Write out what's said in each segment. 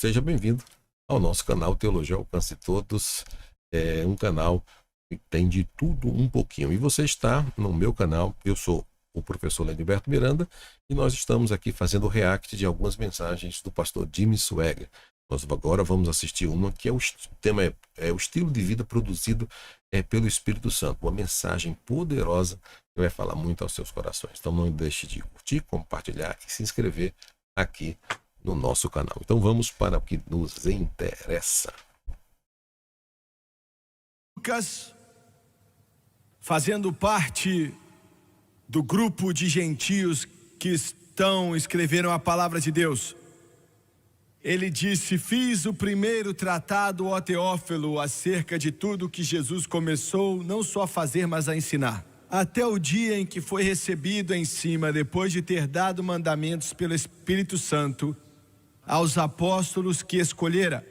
Seja bem-vindo ao nosso canal Teologia ao Alcance de Todos. É um canal que tem de tudo um pouquinho. E você está no meu canal. Eu sou o professor Leniberto Miranda e nós estamos aqui fazendo o react de algumas mensagens do pastor Jimmy Swaggart. Nós agora vamos assistir uma que o tema é o estilo de vida produzido pelo Espírito Santo. Uma mensagem poderosa que vai falar muito aos seus corações. Então não deixe de curtir, compartilhar e se inscrever aqui no nosso canal. Então vamos para o que nos interessa. Lucas, fazendo parte do grupo de gentios que escreveram a palavra de Deus, ele disse: fiz o primeiro tratado, ó Teófilo, acerca de tudo que Jesus começou não só a fazer, mas a ensinar, até o dia em que foi recebido em cima, depois de ter dado mandamentos pelo Espírito Santo aos apóstolos que escolhera,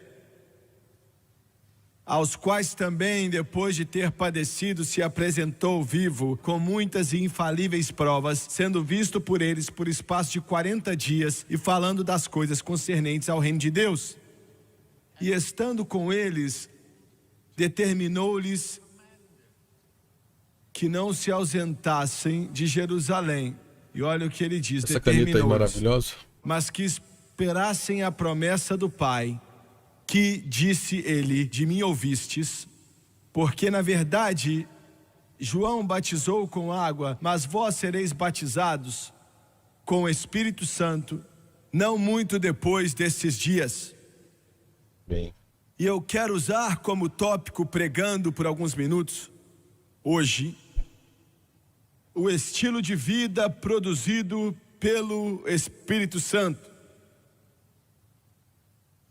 aos quais também, depois de ter padecido, se apresentou vivo, com muitas e infalíveis provas, sendo visto por eles por espaço de 40 dias, e falando das coisas concernentes ao reino de Deus. E estando com eles, determinou-lhes que não se ausentassem de Jerusalém. E olha o que ele diz: Essa caneta aí maravilhosa. Mas que esperassem a promessa do Pai, que disse ele: de mim ouvistes, porque na verdade João batizou com água, mas vós sereis batizados com o Espírito Santo não muito depois desses dias. Bem. E eu quero usar como tópico, pregando por alguns minutos hoje, o estilo de vida produzido pelo Espírito Santo.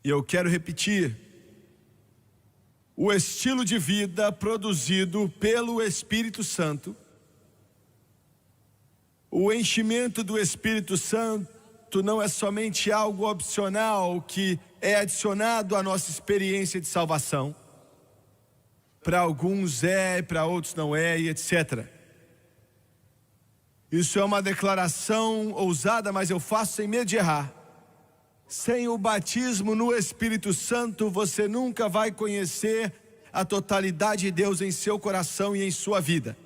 E eu quero repetir: o estilo de vida produzido pelo Espírito Santo. O enchimento do Espírito Santo não é somente algo opcional que é adicionado à nossa experiência de salvação. Para alguns é, para outros não é, e etc. Isso é uma declaração ousada, mas eu faço sem medo de errar. Sem o batismo no Espírito Santo, você nunca vai conhecer a totalidade de Deus em seu coração e em sua vida.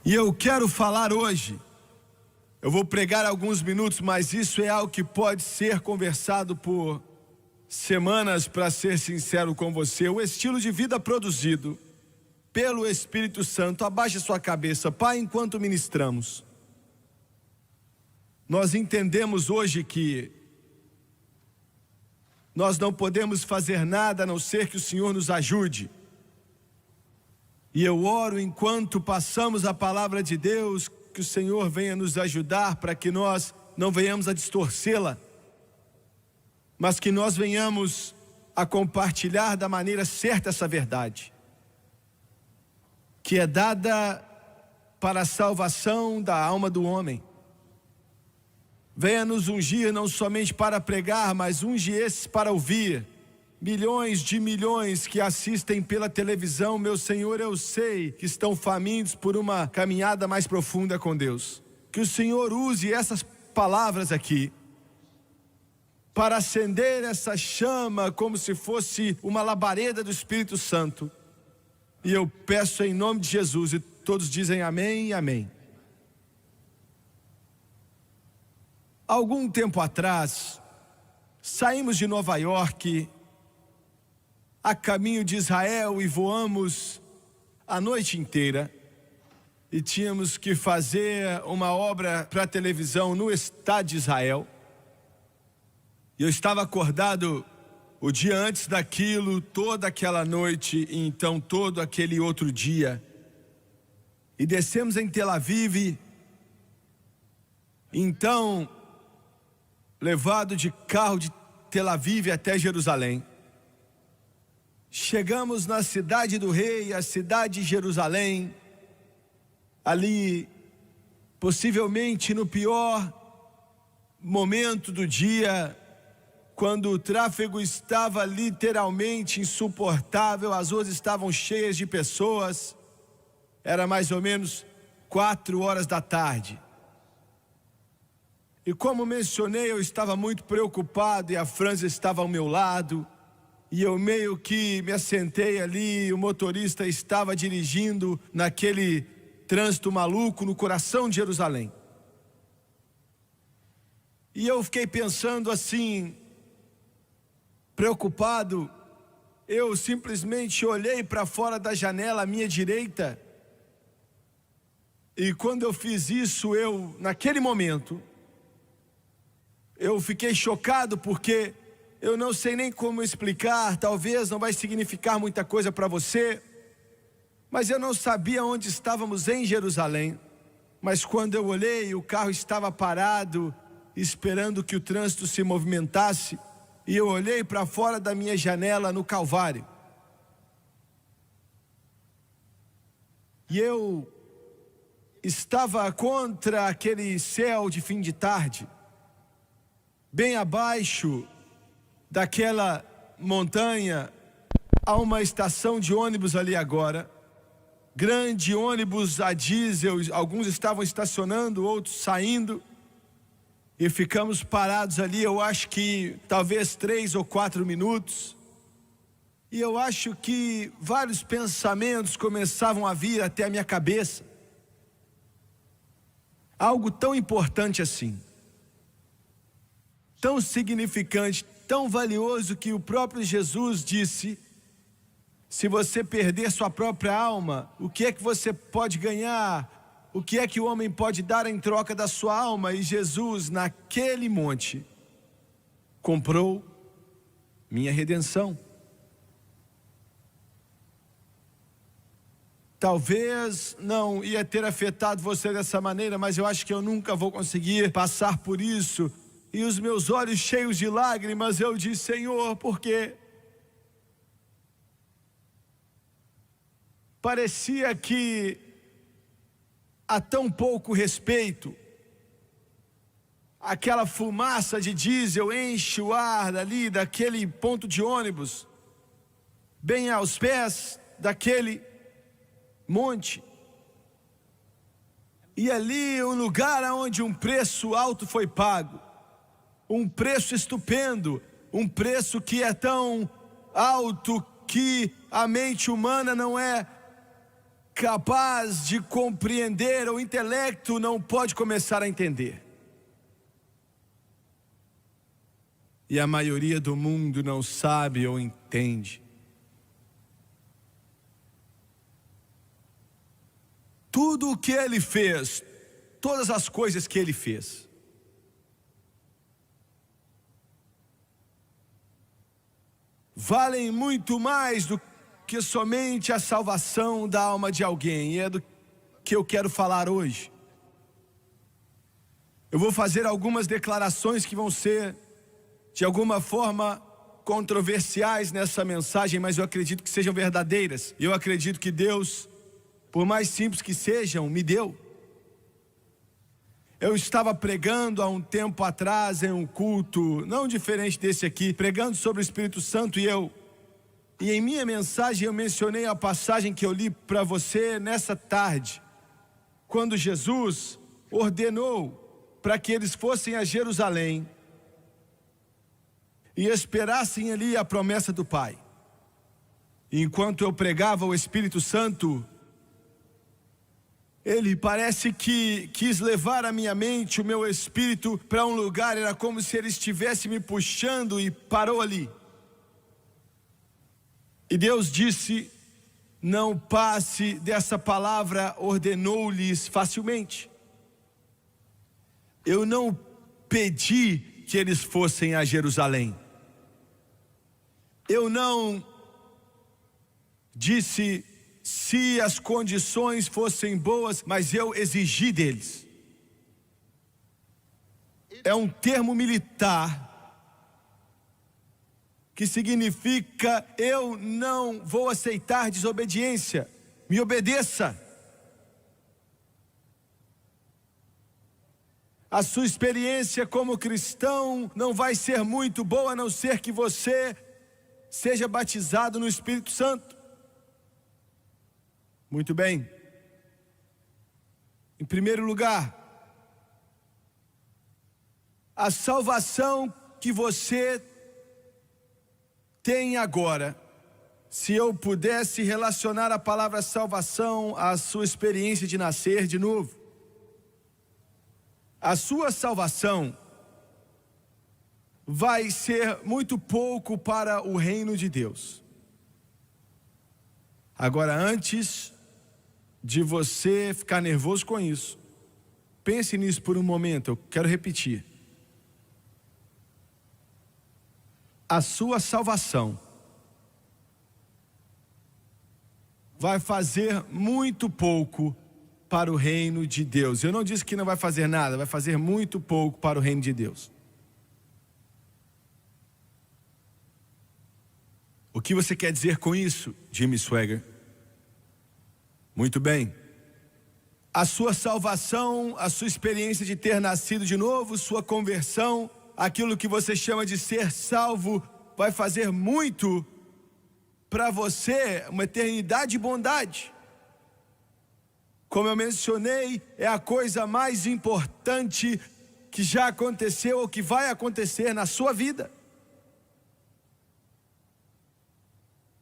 E eu quero falar hoje, eu vou pregar alguns minutos, mas isso é algo que pode ser conversado por semanas, para ser sincero com você. O estilo de vida produzido pelo Espírito Santo. Abaixe sua cabeça, Pai, enquanto ministramos. Nós entendemos hoje que nós não podemos fazer nada a não ser que o Senhor nos ajude. E eu oro enquanto passamos a palavra de Deus, que o Senhor venha nos ajudar para que nós não venhamos a distorcê-la, mas que nós venhamos a compartilhar da maneira certa essa verdade, que é dada para a salvação da alma do homem. Venha nos ungir não somente para pregar, mas unge esses para ouvir. Milhões de milhões que assistem pela televisão, meu Senhor, eu sei que estão famintos por uma caminhada mais profunda com Deus. Que o Senhor use essas palavras aqui para acender essa chama como se fosse uma labareda do Espírito Santo. E eu peço em nome de Jesus, e todos dizem amém e amém. Algum tempo atrás, saímos de Nova York a caminho de Israel e voamos a noite inteira. E tínhamos que fazer uma obra para a televisão no estado de Israel. E eu estava acordado o dia antes daquilo, toda aquela noite, e então todo aquele outro dia. E descemos em Tel Aviv. Então, levado de carro de Tel Aviv até Jerusalém. Chegamos na cidade do rei, a cidade de Jerusalém. Ali, possivelmente no pior momento do dia, quando o tráfego estava literalmente insuportável, as ruas estavam cheias de pessoas. Era mais ou menos 4 horas da tarde. E como mencionei, eu estava muito preocupado e a França estava ao meu lado. E eu meio que me assentei ali, o motorista estava dirigindo naquele trânsito maluco no coração de Jerusalém. E eu fiquei pensando assim, preocupado, eu simplesmente olhei para fora da janela à minha direita. E quando eu fiz isso, naquele momento, eu fiquei chocado porque eu não sei nem como explicar, talvez não vai significar muita coisa para você, mas eu não sabia onde estávamos em Jerusalém. Mas quando eu olhei, o carro estava parado, esperando que o trânsito se movimentasse, e eu olhei para fora da minha janela no Calvário. E eu estava contra aquele céu de fim de tarde, bem abaixo daquela montanha, há uma estação de ônibus ali agora, grande ônibus a diesel, alguns estavam estacionando, outros saindo, e ficamos parados ali, eu acho que talvez 3 ou 4 minutos, e eu acho que vários pensamentos começavam a vir até a minha cabeça, algo tão importante assim, tão significante, tão valioso que o próprio Jesus disse: se você perder sua própria alma, o que é que você pode ganhar? O que é que o homem pode dar em troca da sua alma? E Jesus, naquele monte, comprou minha redenção. Talvez não ia ter afetado você dessa maneira, mas eu acho que eu nunca vou conseguir passar por isso. E os meus olhos cheios de lágrimas, eu disse: Senhor, por quê? Parecia que há tão pouco respeito, aquela fumaça de diesel enche o ar ali daquele ponto de ônibus, bem aos pés daquele monte. E ali o lugar onde um preço alto foi pago, um preço estupendo, um preço que é tão alto que a mente humana não é capaz de compreender, o intelecto não pode começar a entender. E a maioria do mundo não sabe ou entende. Tudo o que ele fez, todas as coisas que ele fez, valem muito mais do que somente a salvação da alma de alguém. E é do que eu quero falar hoje. Eu vou fazer algumas declarações que vão ser, de alguma forma, controversiais nessa mensagem, mas eu acredito que sejam verdadeiras. Eu acredito que Deus, por mais simples que sejam, me deu. Eu estava pregando há um tempo atrás em um culto, não diferente desse aqui, pregando sobre o Espírito Santo, e em minha mensagem eu mencionei a passagem que eu li para você nessa tarde, quando Jesus ordenou para que eles fossem a Jerusalém e esperassem ali a promessa do Pai. E enquanto eu pregava, o Espírito Santo, ele parece que quis levar a minha mente, o meu espírito, para um lugar. Era como se ele estivesse me puxando e parou ali. E Deus disse: não passe dessa palavra, ordenou-lhes facilmente. Eu não pedi que eles fossem a Jerusalém. Eu não disse se as condições fossem boas, mas eu exigi deles. É um termo militar que significa: eu não vou aceitar desobediência, me obedeça. A sua experiência como cristão não vai ser muito boa, a não ser que você seja batizado no Espírito Santo. Muito bem. Em primeiro lugar, A salvação que você tem agora, se eu pudesse relacionar a palavra salvação à sua experiência de nascer de novo, a sua salvação vai ser muito pouco para o reino de Deus. Agora, antes de você ficar nervoso com isso, pense nisso por um momento, eu quero repetir. A sua salvação vai fazer muito pouco para o reino de Deus. Eu não disse que não vai fazer nada, vai fazer muito pouco para o reino de Deus. O que você quer dizer com isso, Jimmy Swaggart? Muito bem. A sua salvação, a sua experiência de ter nascido de novo, sua conversão, aquilo que você chama de ser salvo, vai fazer muito para você, uma eternidade de bondade. Como eu mencionei, é a coisa mais importante que já aconteceu ou que vai acontecer na sua vida.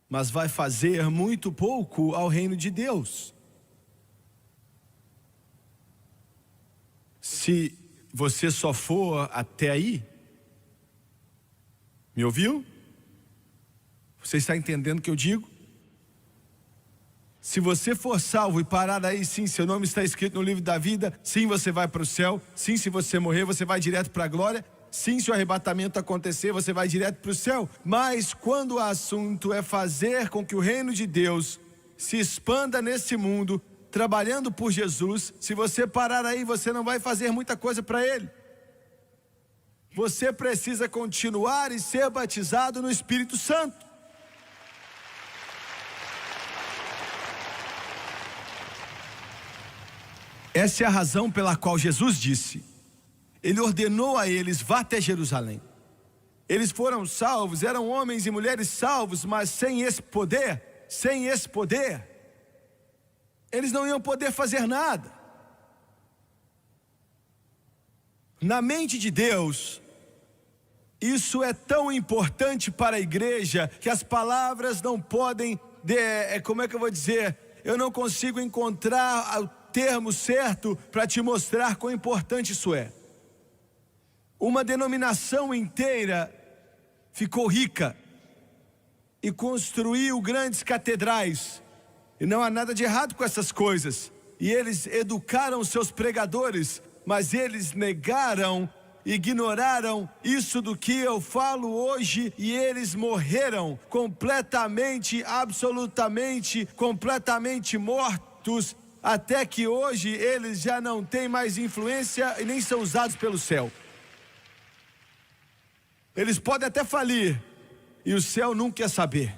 Mas vai fazer muito pouco ao reino de Deus. Se você só for até aí, me ouviu? Você está entendendo o que eu digo? Se você for salvo e parar aí, sim, seu nome está escrito no livro da vida, sim, você vai para o céu, sim, se você morrer, você vai direto para a glória, sim, se o arrebatamento acontecer, você vai direto para o céu. Mas quando o assunto é fazer com que o reino de Deus se expanda nesse mundo, trabalhando por Jesus, se você parar aí, você não vai fazer muita coisa para Ele. Você precisa continuar e ser batizado no Espírito Santo. Essa é a razão pela qual Jesus disse, Ele ordenou a eles, vá até Jerusalém. Eles foram salvos, eram homens e mulheres salvos, mas sem esse poder, eles não iam poder fazer nada. Na mente de Deus, isso é tão importante para a igreja, que as palavras não podem, como é que eu vou dizer, eu não consigo encontrar o termo certo para te mostrar quão importante isso é. Uma denominação inteira ficou rica e construiu grandes catedrais, e não há nada de errado com essas coisas, e eles educaram seus pregadores, mas eles negaram, ignoraram isso do que eu falo hoje, e eles morreram completamente, absolutamente, completamente mortos, até que hoje eles já não têm mais influência e nem são usados pelo céu. Eles podem até falir, e o céu nunca quer saber.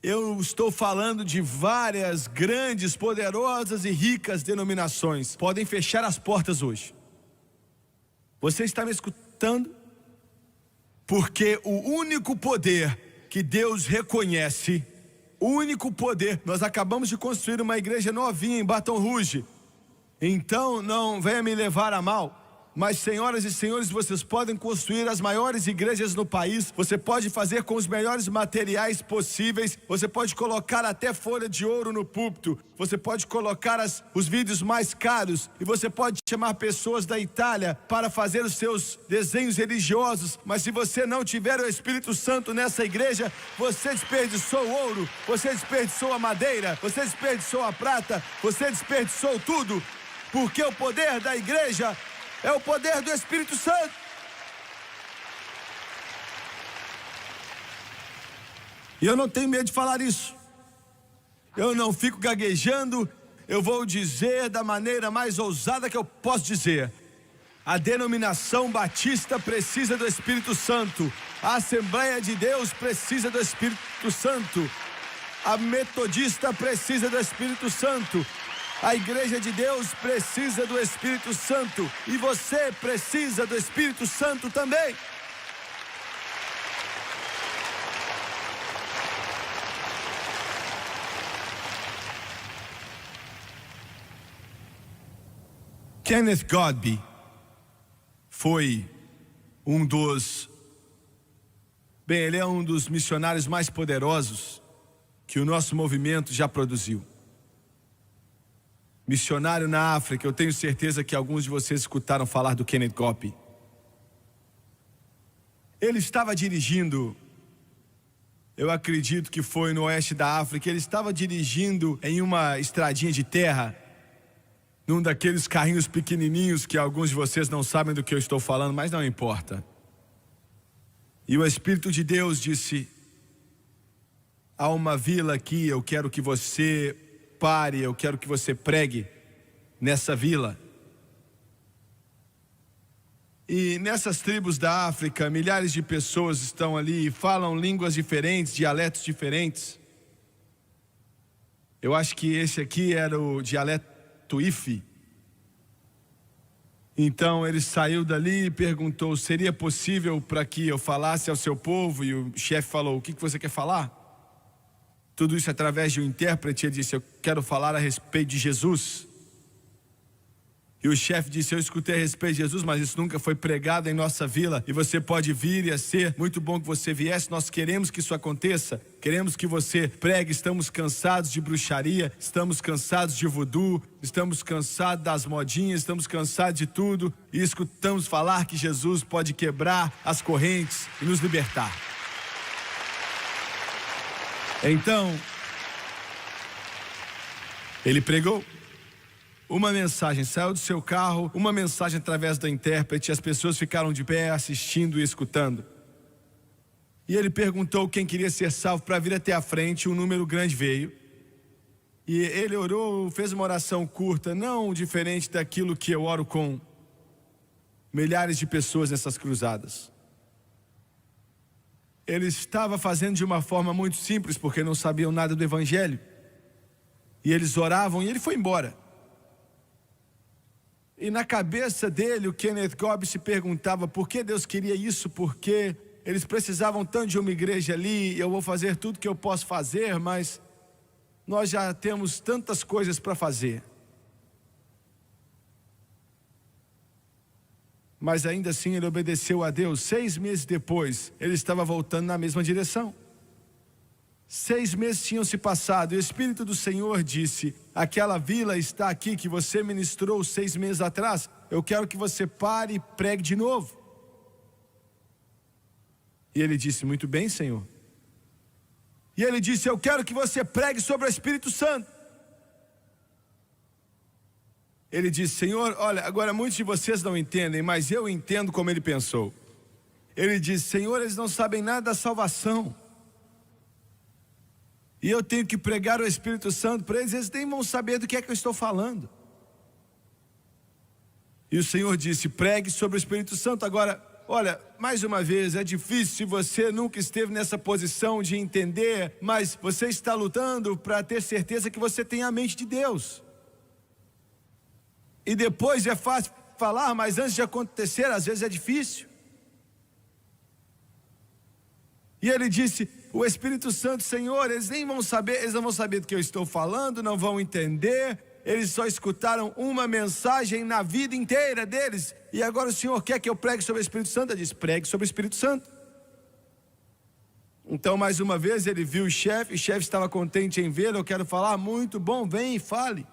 Eu estou falando de várias grandes, poderosas e ricas denominações. Podem fechar as portas hoje. Você está me escutando? Porque o único poder que Deus reconhece, o único poder, nós acabamos de construir uma igreja novinha em Baton Rouge. Então não venha me levar a mal, mas senhoras e senhores, vocês podem construir as maiores igrejas no país, você pode fazer com os melhores materiais possíveis, você pode colocar até folha de ouro no púlpito, você pode colocar os vídeos mais caros, e você pode chamar pessoas da Itália para fazer os seus desenhos religiosos, mas se você não tiver o Espírito Santo nessa igreja, você desperdiçou o ouro, você desperdiçou a madeira, você desperdiçou a prata, você desperdiçou tudo, porque o poder da igreja é o poder do Espírito Santo. E eu não tenho medo de falar isso. Eu não fico gaguejando. Eu vou dizer da maneira mais ousada que eu posso dizer. A denominação batista precisa do Espírito Santo. A Assembleia de Deus precisa do Espírito Santo. A metodista precisa do Espírito Santo. A igreja de Deus precisa do Espírito Santo, e você precisa do Espírito Santo também. Kenneth Godby, foi ele é um dos missionários mais poderosos que o nosso movimento já produziu. Missionário na África, eu tenho certeza que alguns de vocês escutaram falar do Kenneth Cope. Ele estava dirigindo, eu acredito que foi no oeste da África, ele estava dirigindo em uma estradinha de terra, num daqueles carrinhos pequenininhos que alguns de vocês não sabem do que eu estou falando, mas não importa. E o Espírito de Deus disse: há uma vila aqui, eu quero que você pare, eu quero que você pregue nessa vila. E nessas tribos da África, milhares de pessoas estão ali e falam línguas diferentes, dialetos diferentes. Eu acho que esse aqui era o dialeto Ife. Então ele saiu dali e perguntou: seria possível para que eu falasse ao seu povo? E o chefe falou: o que você quer falar? Tudo isso através de um intérprete. Ele disse: eu quero falar a respeito de Jesus. E o chefe disse: eu escutei a respeito de Jesus, mas isso nunca foi pregado em nossa vila. E você pode vir, ia ser muito bom que você viesse. Nós queremos que isso aconteça. Queremos que você pregue. Estamos cansados de bruxaria, estamos cansados de voodoo, estamos cansados das modinhas, estamos cansados de tudo. E escutamos falar que Jesus pode quebrar as correntes e nos libertar. Então, ele pregou. Uma mensagem saiu do seu carro, uma mensagem através da intérprete, as pessoas ficaram de pé assistindo e escutando. E ele perguntou quem queria ser salvo para vir até a frente, um número grande veio. E ele orou, fez uma oração curta, não diferente daquilo que eu oro com milhares de pessoas nessas cruzadas. Ele estava fazendo de uma forma muito simples, porque não sabiam nada do Evangelho. E eles oravam e ele foi embora. E na cabeça dele, o Kenneth Cope se perguntava por que Deus queria isso, porque eles precisavam tanto de uma igreja ali, eu vou fazer tudo que eu posso fazer, mas nós já temos tantas coisas para fazer. Mas ainda assim ele obedeceu a Deus. 6 meses depois, ele estava voltando na mesma direção. 6 meses tinham se passado e o Espírito do Senhor disse: aquela vila está aqui que você ministrou 6 meses atrás, eu quero que você pare e pregue de novo. E ele disse: muito bem, Senhor. E ele disse: eu quero que você pregue sobre o Espírito Santo. Ele disse: Senhor, olha, agora muitos de vocês não entendem, mas eu entendo como ele pensou. Ele disse: Senhor, eles não sabem nada da salvação. E eu tenho que pregar o Espírito Santo para eles nem vão saber do que é que eu estou falando. E o Senhor disse: pregue sobre o Espírito Santo. Agora, olha, mais uma vez, é difícil se você nunca esteve nessa posição de entender, mas você está lutando para ter certeza que você tem a mente de Deus. E depois é fácil falar, mas antes de acontecer, às vezes é difícil. E ele disse: o Espírito Santo, Senhor, eles nem vão saber, eles não vão saber do que eu estou falando, não vão entender. Eles só escutaram uma mensagem na vida inteira deles. E agora o Senhor quer que eu pregue sobre o Espírito Santo? Eu disse: pregue sobre o Espírito Santo. Então mais uma vez ele viu o chefe estava contente em vê-lo. Eu quero falar, muito bom, vem e fale.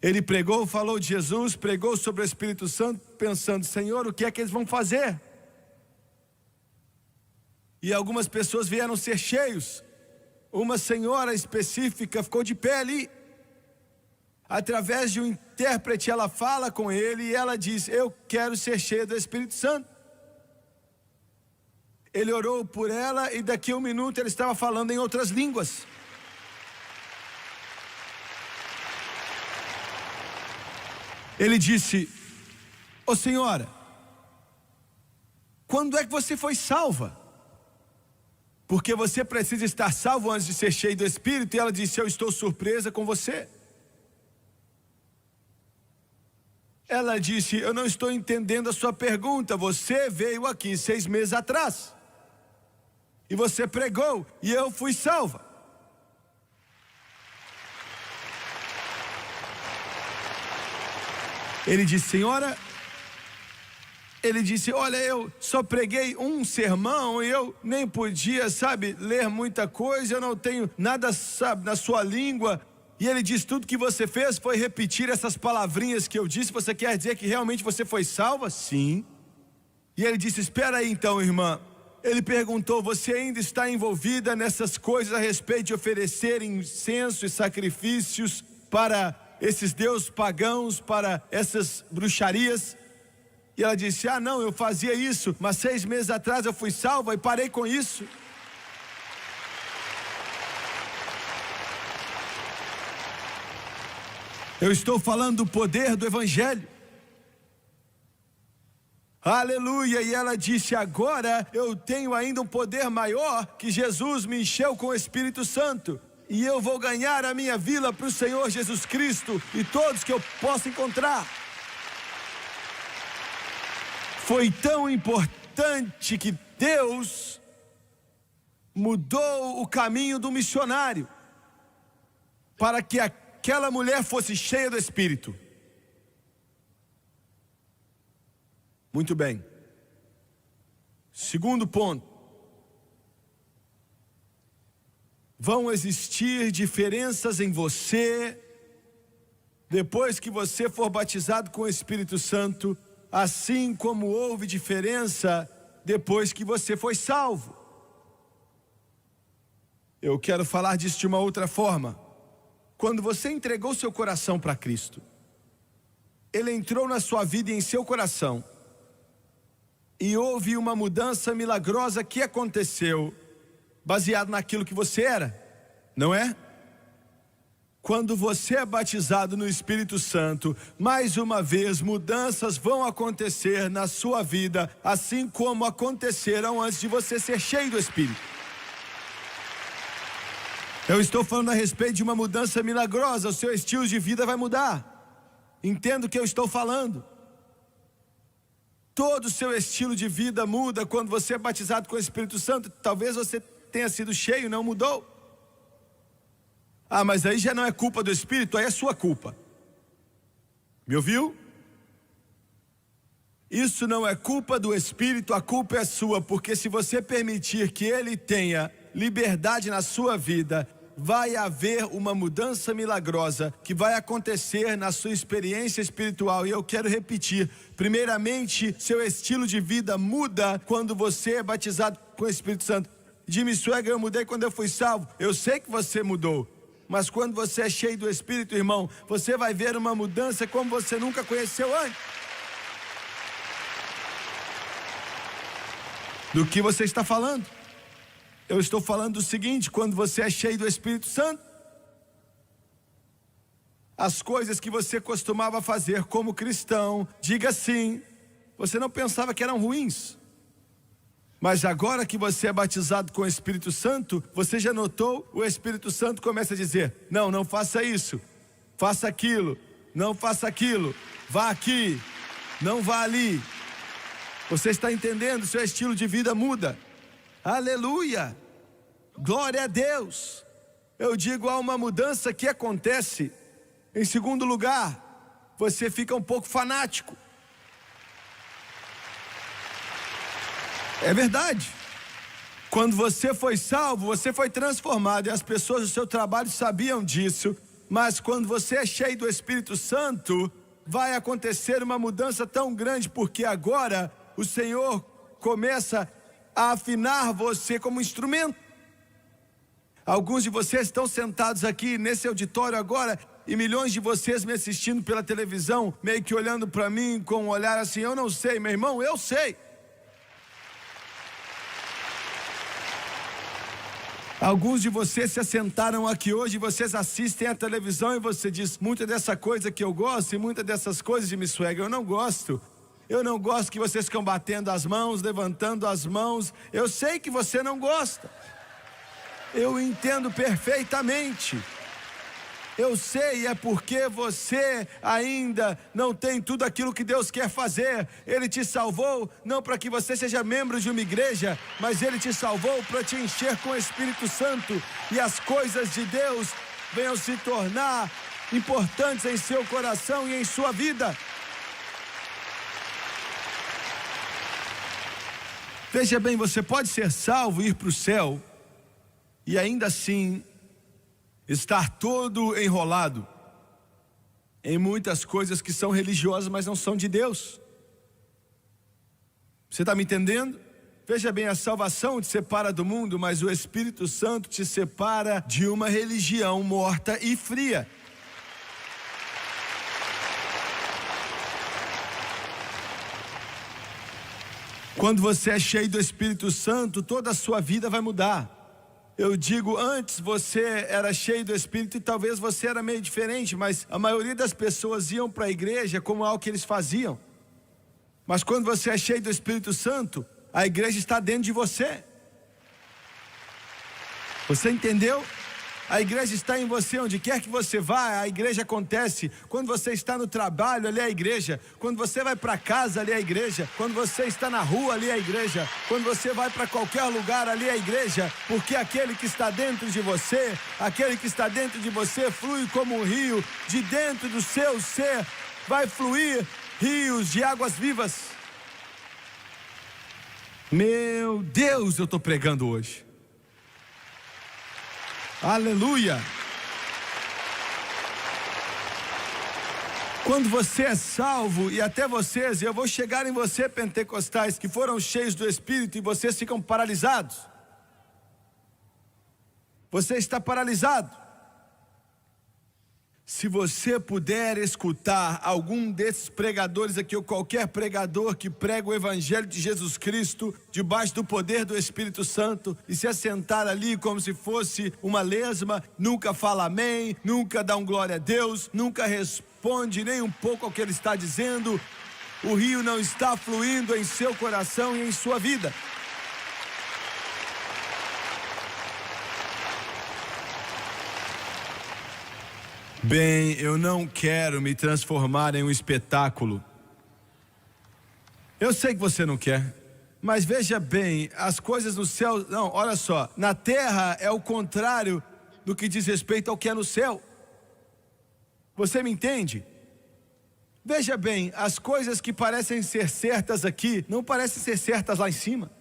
Ele pregou, falou de Jesus, pregou sobre o Espírito Santo, pensando: Senhor, o que é que eles vão fazer? E algumas pessoas vieram ser cheios. Uma senhora específica ficou de pé ali. Através de um intérprete, ela fala com ele e ela diz: eu quero ser cheia do Espírito Santo. Ele orou por ela e daqui a 1 minuto ele estava falando em outras línguas. Ele disse: ô senhora, quando é que você foi salva? Porque você precisa estar salvo antes de ser cheio do Espírito. E ela disse: eu estou surpresa com você. Ela disse: eu não estou entendendo a sua pergunta. Você veio aqui 6 meses atrás e você pregou e eu fui salva. Ele disse: senhora, Ele disse, olha, eu só preguei um sermão e eu nem podia, ler muita coisa, eu não tenho nada, na sua língua. E ele diz, tudo que você fez foi repetir essas palavrinhas que eu disse, você quer dizer que realmente você foi salva? Sim. E ele disse, espera aí então, irmã. Ele perguntou, você ainda está envolvida nessas coisas a respeito de oferecer incenso e sacrifícios para esses deuses pagãos, para essas bruxarias? E ela disse, não, eu fazia isso, mas 6 meses atrás eu fui salva e parei com isso. Eu estou falando do poder do Evangelho. Aleluia, e ela disse, agora eu tenho ainda um poder maior, que Jesus me encheu com o Espírito Santo. E eu vou ganhar a minha vida para o Senhor Jesus Cristo e todos que eu possa encontrar. Foi tão importante que Deus mudou o caminho do missionário para que aquela mulher fosse cheia do Espírito. Muito bem. Segundo ponto. Vão existir diferenças em você depois que você for batizado com o Espírito Santo, assim como houve diferença depois que você foi salvo. Eu quero falar disso de uma outra forma. Quando você entregou seu coração para Cristo, Ele entrou na sua vida e em seu coração, e houve uma mudança milagrosa que aconteceu, baseado naquilo que você era, não é? Quando você é batizado no Espírito Santo, mais uma vez mudanças vão acontecer na sua vida, assim como aconteceram antes de você ser cheio do Espírito. Eu estou falando a respeito de uma mudança milagrosa, o seu estilo de vida vai mudar. Entenda o que eu estou falando. Todo o seu estilo de vida muda quando você é batizado com o Espírito Santo. Talvez você tenha sido cheio e não mudou. Mas aí já não é culpa do Espírito, aí é sua culpa. Me ouviu? Isso não é culpa do Espírito, a culpa é sua, porque se você permitir que Ele tenha liberdade na sua vida, vai haver uma mudança milagrosa que vai acontecer na sua experiência espiritual. E eu quero repetir, primeiramente, seu estilo de vida muda quando você é batizado com o Espírito Santo. Jimmy Swagger, eu mudei quando eu fui salvo. Eu sei que você mudou, mas quando você é cheio do Espírito, irmão, você vai ver uma mudança como você nunca conheceu antes. Do que você está falando? Eu estou falando do seguinte, quando você é cheio do Espírito Santo, as coisas que você costumava fazer como cristão, diga sim, você não pensava que eram ruins. Mas agora que você é batizado com o Espírito Santo, você já notou, o Espírito Santo começa a dizer, não faça isso, faça aquilo, não faça aquilo, vá aqui, não vá ali. Você está entendendo? Seu estilo de vida muda. Aleluia! Glória a Deus! Eu digo, há uma mudança que acontece. Em segundo lugar, você fica um pouco fanático. É verdade. Quando você foi salvo, você foi transformado, e as pessoas do seu trabalho sabiam disso. Mas quando você é cheio do Espírito Santo, vai acontecer uma mudança tão grande, porque agora o Senhor começa a afinar você como instrumento. Alguns de vocês estão sentados aqui nesse auditório agora, e milhões de vocês me assistindo pela televisão, meio que olhando para mim com um olhar assim, eu não sei, meu irmão, eu sei. Alguns de vocês se assentaram aqui hoje, vocês assistem a televisão e você diz, muita dessa coisa que eu gosto e muita dessas coisas de Jimmy Swagger eu não gosto. Eu não gosto que vocês ficam batendo as mãos, levantando as mãos. Eu sei que você não gosta. Eu entendo perfeitamente. Eu sei, é porque você ainda não tem tudo aquilo que Deus quer fazer. Ele te salvou não para que você seja membro de uma igreja, mas Ele te salvou para te encher com o Espírito Santo, e as coisas de Deus venham se tornar importantes em seu coração e em sua vida. Veja bem, você pode ser salvo e ir para o céu e ainda assim estar todo enrolado em muitas coisas que são religiosas, mas não são de Deus. Você está me entendendo? Veja bem, a salvação te separa do mundo, mas o Espírito Santo te separa de uma religião morta e fria. Quando você é cheio do Espírito Santo, toda a sua vida vai mudar. Eu digo, antes você era cheio do Espírito e talvez você era meio diferente, mas a maioria das pessoas iam para a igreja como algo que eles faziam. Mas quando você é cheio do Espírito Santo, a igreja está dentro de você. Você entendeu? A igreja está em você, onde quer que você vá, a igreja acontece. Quando você está no trabalho, ali é a igreja. Quando você vai para casa, ali é a igreja. Quando você está na rua, ali é a igreja. Quando você vai para qualquer lugar, ali é a igreja. Porque aquele que está dentro de você, flui como um rio. De dentro do seu ser vai fluir rios de águas vivas. Meu Deus, eu estou pregando hoje. Aleluia! Quando você é salvo, e até vocês, eu vou chegar em você, pentecostais, que foram cheios do Espírito e vocês ficam paralisados. Você está paralisado. Se você puder escutar algum desses pregadores aqui, ou qualquer pregador que prega o Evangelho de Jesus Cristo, debaixo do poder do Espírito Santo, e se assentar ali como se fosse uma lesma, nunca fala amém, nunca dá um glória a Deus, nunca responde nem um pouco ao que ele está dizendo, o rio não está fluindo em seu coração e em sua vida. Bem, eu não quero me transformar em um espetáculo. Eu sei que você não quer, mas veja bem, as coisas no céu, não, olha só, na terra é o contrário do que diz respeito ao que é no céu. Você me entende? Veja bem, as coisas que parecem ser certas aqui, não parecem ser certas lá em cima.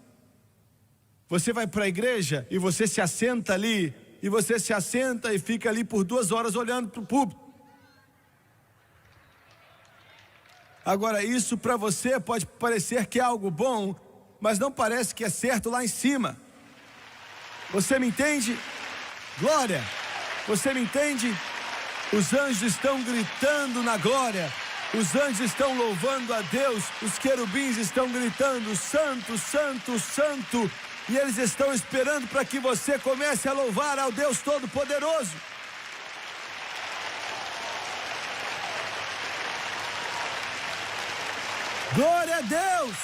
Você vai para a igreja e você se assenta ali, e você se assenta e fica ali por 2 horas olhando para o público. Agora, isso para você pode parecer que é algo bom, mas não parece que é certo lá em cima. Você me entende? Glória! Você me entende? Os anjos estão gritando na glória. Os anjos estão louvando a Deus. Os querubins estão gritando, Santo, Santo, Santo. E eles estão esperando para que você comece a louvar ao Deus Todo-Poderoso. Glória a Deus!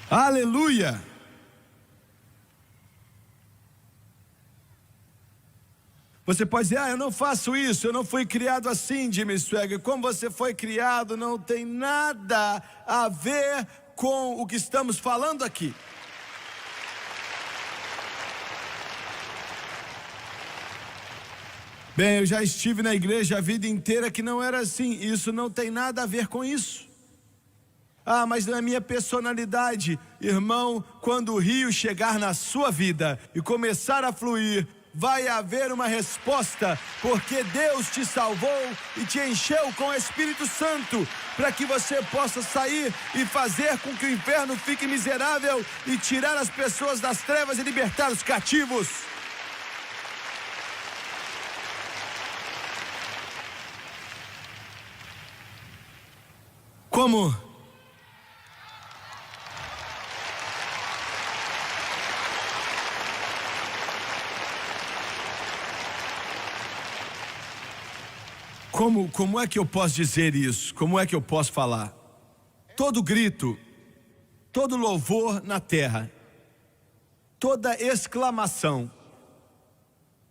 Aleluia! Você pode dizer, eu não faço isso, eu não fui criado assim, Jimmy Swaggart. Como você foi criado não tem nada a ver com o que estamos falando aqui. Bem, eu já estive na igreja a vida inteira que não era assim. Isso não tem nada a ver com isso. Mas na minha personalidade, irmão, quando o rio chegar na sua vida e começar a fluir, vai haver uma resposta, porque Deus te salvou e te encheu com o Espírito Santo, para que você possa sair e fazer com que o inferno fique miserável e tirar as pessoas das trevas e libertar os cativos. Como é que eu posso dizer isso? Como é que eu posso falar? Todo grito, todo louvor na terra, toda exclamação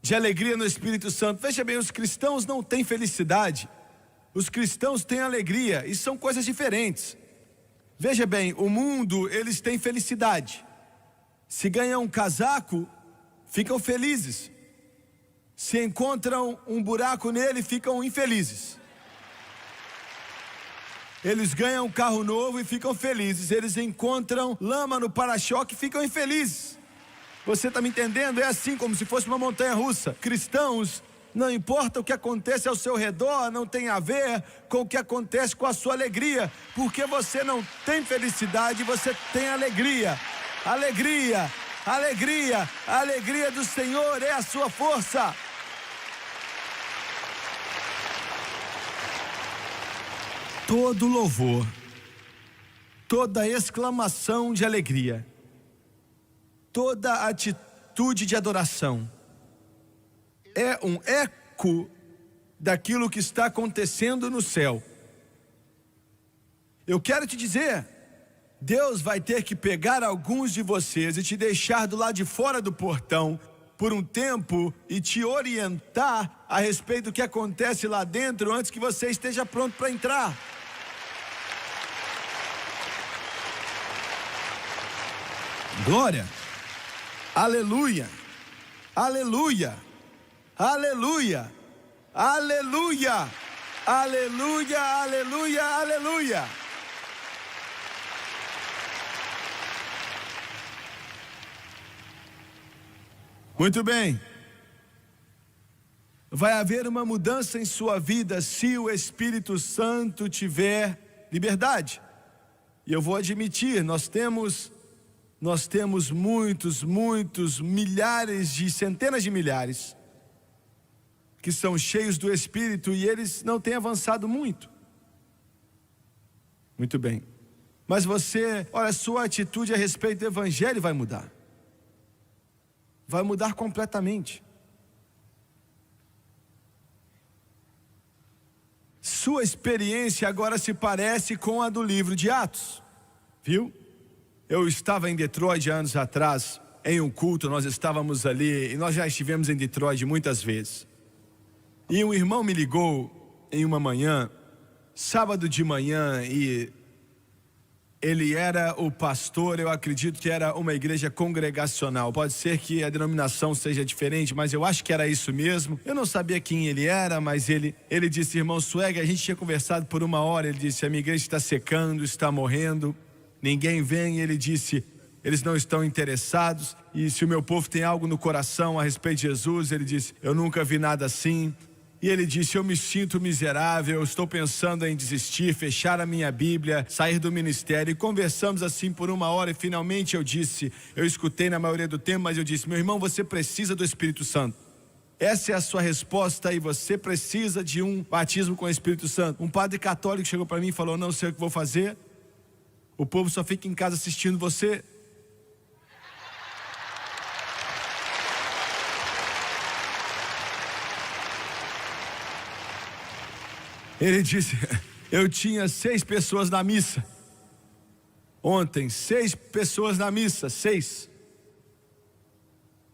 de alegria no Espírito Santo. Veja bem, os cristãos não têm felicidade, os cristãos têm alegria, e são coisas diferentes. Veja bem, o mundo, eles têm felicidade. Se ganham um casaco, ficam felizes. Se encontram um buraco nele, ficam infelizes. Eles ganham um carro novo e ficam felizes. Eles encontram lama no para-choque e ficam infelizes. Você está me entendendo? É assim, como se fosse uma montanha-russa. Cristãos, não importa o que acontece ao seu redor, não tem a ver com o que acontece com a sua alegria. Porque você não tem felicidade, você tem alegria. Alegria, alegria, a alegria do Senhor é a sua força. Todo louvor, toda exclamação de alegria, toda atitude de adoração é um eco daquilo que está acontecendo no céu. Eu quero te dizer, Deus vai ter que pegar alguns de vocês e te deixar do lado de fora do portão por um tempo e te orientar a respeito do que acontece lá dentro antes que você esteja pronto para entrar. Glória, aleluia, aleluia, aleluia, aleluia, aleluia, aleluia, aleluia. Muito bem. Vai haver uma mudança em sua vida se o Espírito Santo tiver liberdade. E eu vou admitir, nós temos muitos, milhares de, centenas de milhares que são cheios do Espírito e eles não têm avançado muito. Muito bem. Mas você, olha, sua atitude a respeito do Evangelho vai mudar. Vai mudar completamente. Sua experiência agora se parece com a do livro de Atos. Viu? Eu estava em Detroit anos atrás, em um culto, nós estávamos ali, e nós já estivemos em Detroit muitas vezes. E um irmão me ligou em uma manhã, sábado de manhã, e ele era o pastor, eu acredito que era uma igreja congregacional. Pode ser que a denominação seja diferente, mas eu acho que era isso mesmo. Eu não sabia quem ele era, mas ele disse, irmão Swag, a gente tinha conversado por 1 hora, ele disse, a minha igreja está secando, está morrendo. Ninguém vem, ele disse, eles não estão interessados. E se o meu povo tem algo no coração a respeito de Jesus, ele disse, eu nunca vi nada assim. E ele disse, eu me sinto miserável, eu estou pensando em desistir, fechar a minha Bíblia, sair do ministério. E conversamos assim por 1 hora e finalmente eu disse, eu escutei na maioria do tempo, mas eu disse, meu irmão, você precisa do Espírito Santo. Essa é a sua resposta e você precisa de um batismo com o Espírito Santo. Um padre católico chegou para mim e falou, não sei o que vou fazer. O povo só fica em casa assistindo você. Ele disse, eu tinha 6 pessoas na missa. Ontem, 6 pessoas na missa, 6.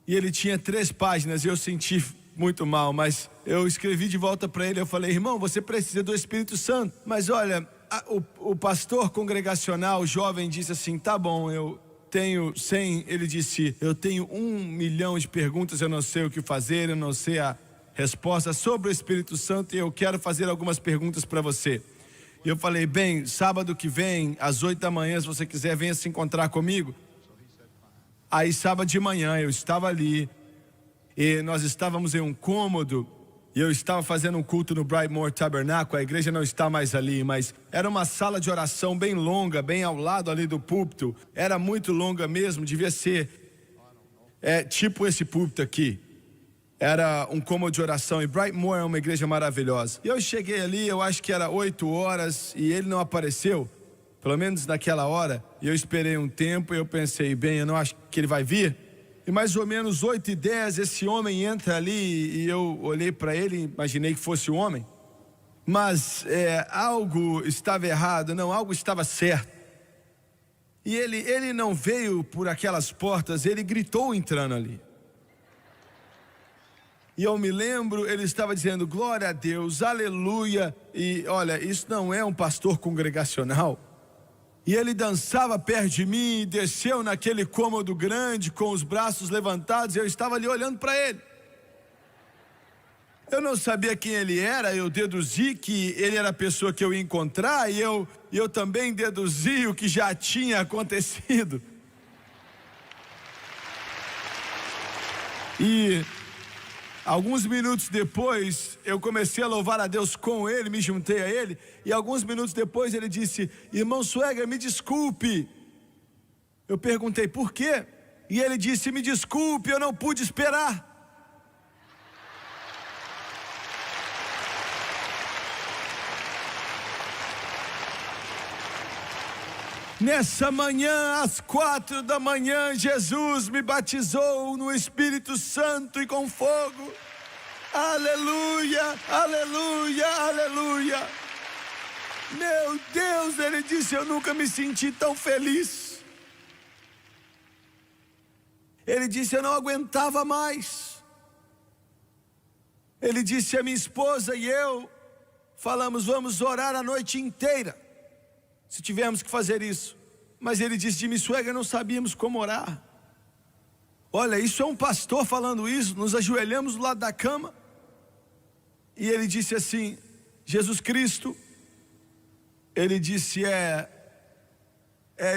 E ele tinha 3 páginas e eu senti muito mal, mas eu escrevi de volta para ele, eu falei, irmão, você precisa do Espírito Santo. Mas olha, o pastor congregacional jovem disse assim, tá bom, eu tenho 100, ele disse, eu tenho 1 milhão de perguntas, eu não sei o que fazer, eu não sei a resposta sobre o Espírito Santo e eu quero fazer algumas perguntas para você. E eu falei, bem, sábado que vem, às 8 da manhã, se você quiser, venha se encontrar comigo. Aí sábado de manhã eu estava ali e nós estávamos em um cômodo e eu estava fazendo um culto no Brightmoor Tabernacle. A igreja não está mais ali, mas era uma sala de oração bem longa, bem ao lado ali do púlpito. Era muito longa mesmo, devia ser tipo esse púlpito aqui. Era um cômodo de oração e Brightmoor é uma igreja maravilhosa. E eu cheguei ali, eu acho que era 8 horas e ele não apareceu, pelo menos naquela hora. E eu esperei um tempo e eu pensei, bem, eu não acho que ele vai vir. E mais ou menos 8h10 esse homem entra ali e eu olhei para ele e imaginei que fosse o homem. Mas algo estava errado, não, algo estava certo. E ele não veio por aquelas portas, ele gritou entrando ali. E eu me lembro, ele estava dizendo, glória a Deus, aleluia. E olha, isso não é um pastor congregacional. E ele dançava perto de mim, desceu naquele cômodo grande com os braços levantados, e eu estava ali olhando para ele. Eu não sabia quem ele era, eu deduzi que ele era a pessoa que eu ia encontrar, e eu também deduzi o que já tinha acontecido. E alguns minutos depois, eu comecei a louvar a Deus com ele, me juntei a ele, e alguns minutos depois ele disse: irmão Swagger, me desculpe. Eu perguntei por quê? E ele disse: me desculpe, eu não pude esperar. Nessa manhã, às 4 da manhã, Jesus me batizou no Espírito Santo e com fogo. Aleluia, aleluia, aleluia. Meu Deus, ele disse, eu nunca me senti tão feliz. Ele disse, eu não aguentava mais. Ele disse, a minha esposa e eu falamos, vamos orar a noite inteira, se tivermos que fazer isso. Mas ele disse, Jimmy Swagger, não sabíamos como orar. Olha, isso é um pastor falando isso. Nos ajoelhamos do lado da cama, e ele disse assim, Jesus Cristo, ele disse,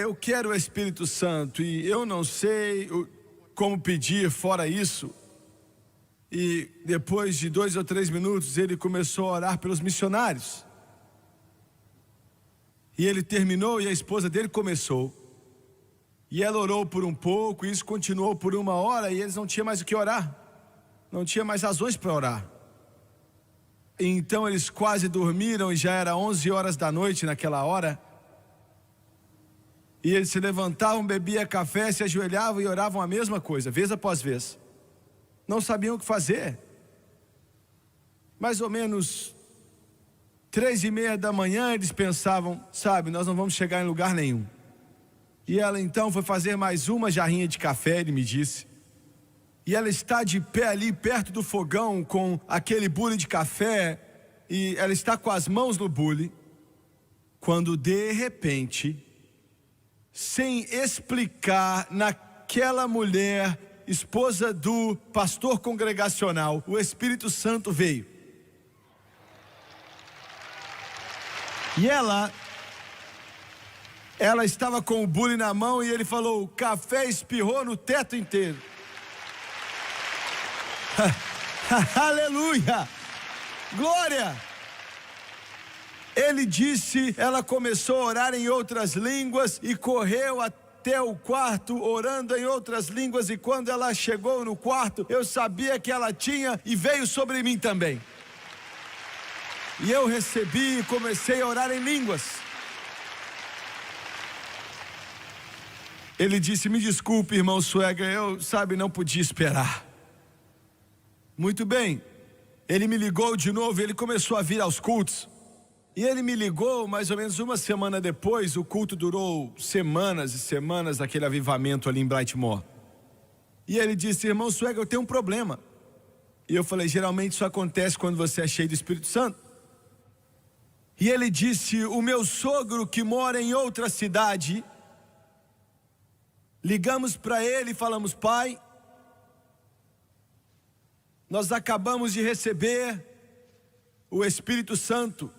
eu quero o Espírito Santo, e eu não sei como pedir fora isso. E depois de 2 ou 3 minutos, ele começou a orar pelos missionários. E ele terminou e a esposa dele começou. E ela orou por um pouco, e isso continuou por 1 hora, e eles não tinham mais o que orar. Não tinha mais razões para orar. E então eles quase dormiram, e já era 11 horas da noite naquela hora. E eles se levantavam, bebiam café, se ajoelhavam e oravam a mesma coisa, vez após vez. Não sabiam o que fazer. Mais ou menos 3:30 da manhã, eles pensavam, sabe, nós não vamos chegar em lugar nenhum. E ela então foi fazer mais uma jarrinha de café, ele me disse. E ela está de pé ali perto do fogão com aquele bule de café, e ela está com as mãos no bule, quando de repente, sem explicar, naquela mulher, esposa do pastor congregacional, o Espírito Santo veio. E ela estava com o bule na mão, e ele falou, o café espirrou no teto inteiro. Aleluia, glória. Ele disse, ela começou a orar em outras línguas e correu até o quarto orando em outras línguas, e quando ela chegou no quarto, eu sabia que ela tinha, e veio sobre mim também. E eu recebi e comecei a orar em línguas. Ele disse, me desculpe, irmão Swagger, eu, não podia esperar. Muito bem, ele me ligou de novo, ele começou a vir aos cultos. E ele me ligou mais ou menos 1 semana depois. O culto durou semanas e semanas, daquele avivamento ali em Brightmoor. E ele disse, irmão Swagger, eu tenho um problema. E eu falei, geralmente isso acontece quando você é cheio do Espírito Santo. E ele disse, o meu sogro que mora em outra cidade, ligamos para ele e falamos, pai, nós acabamos de receber o Espírito Santo.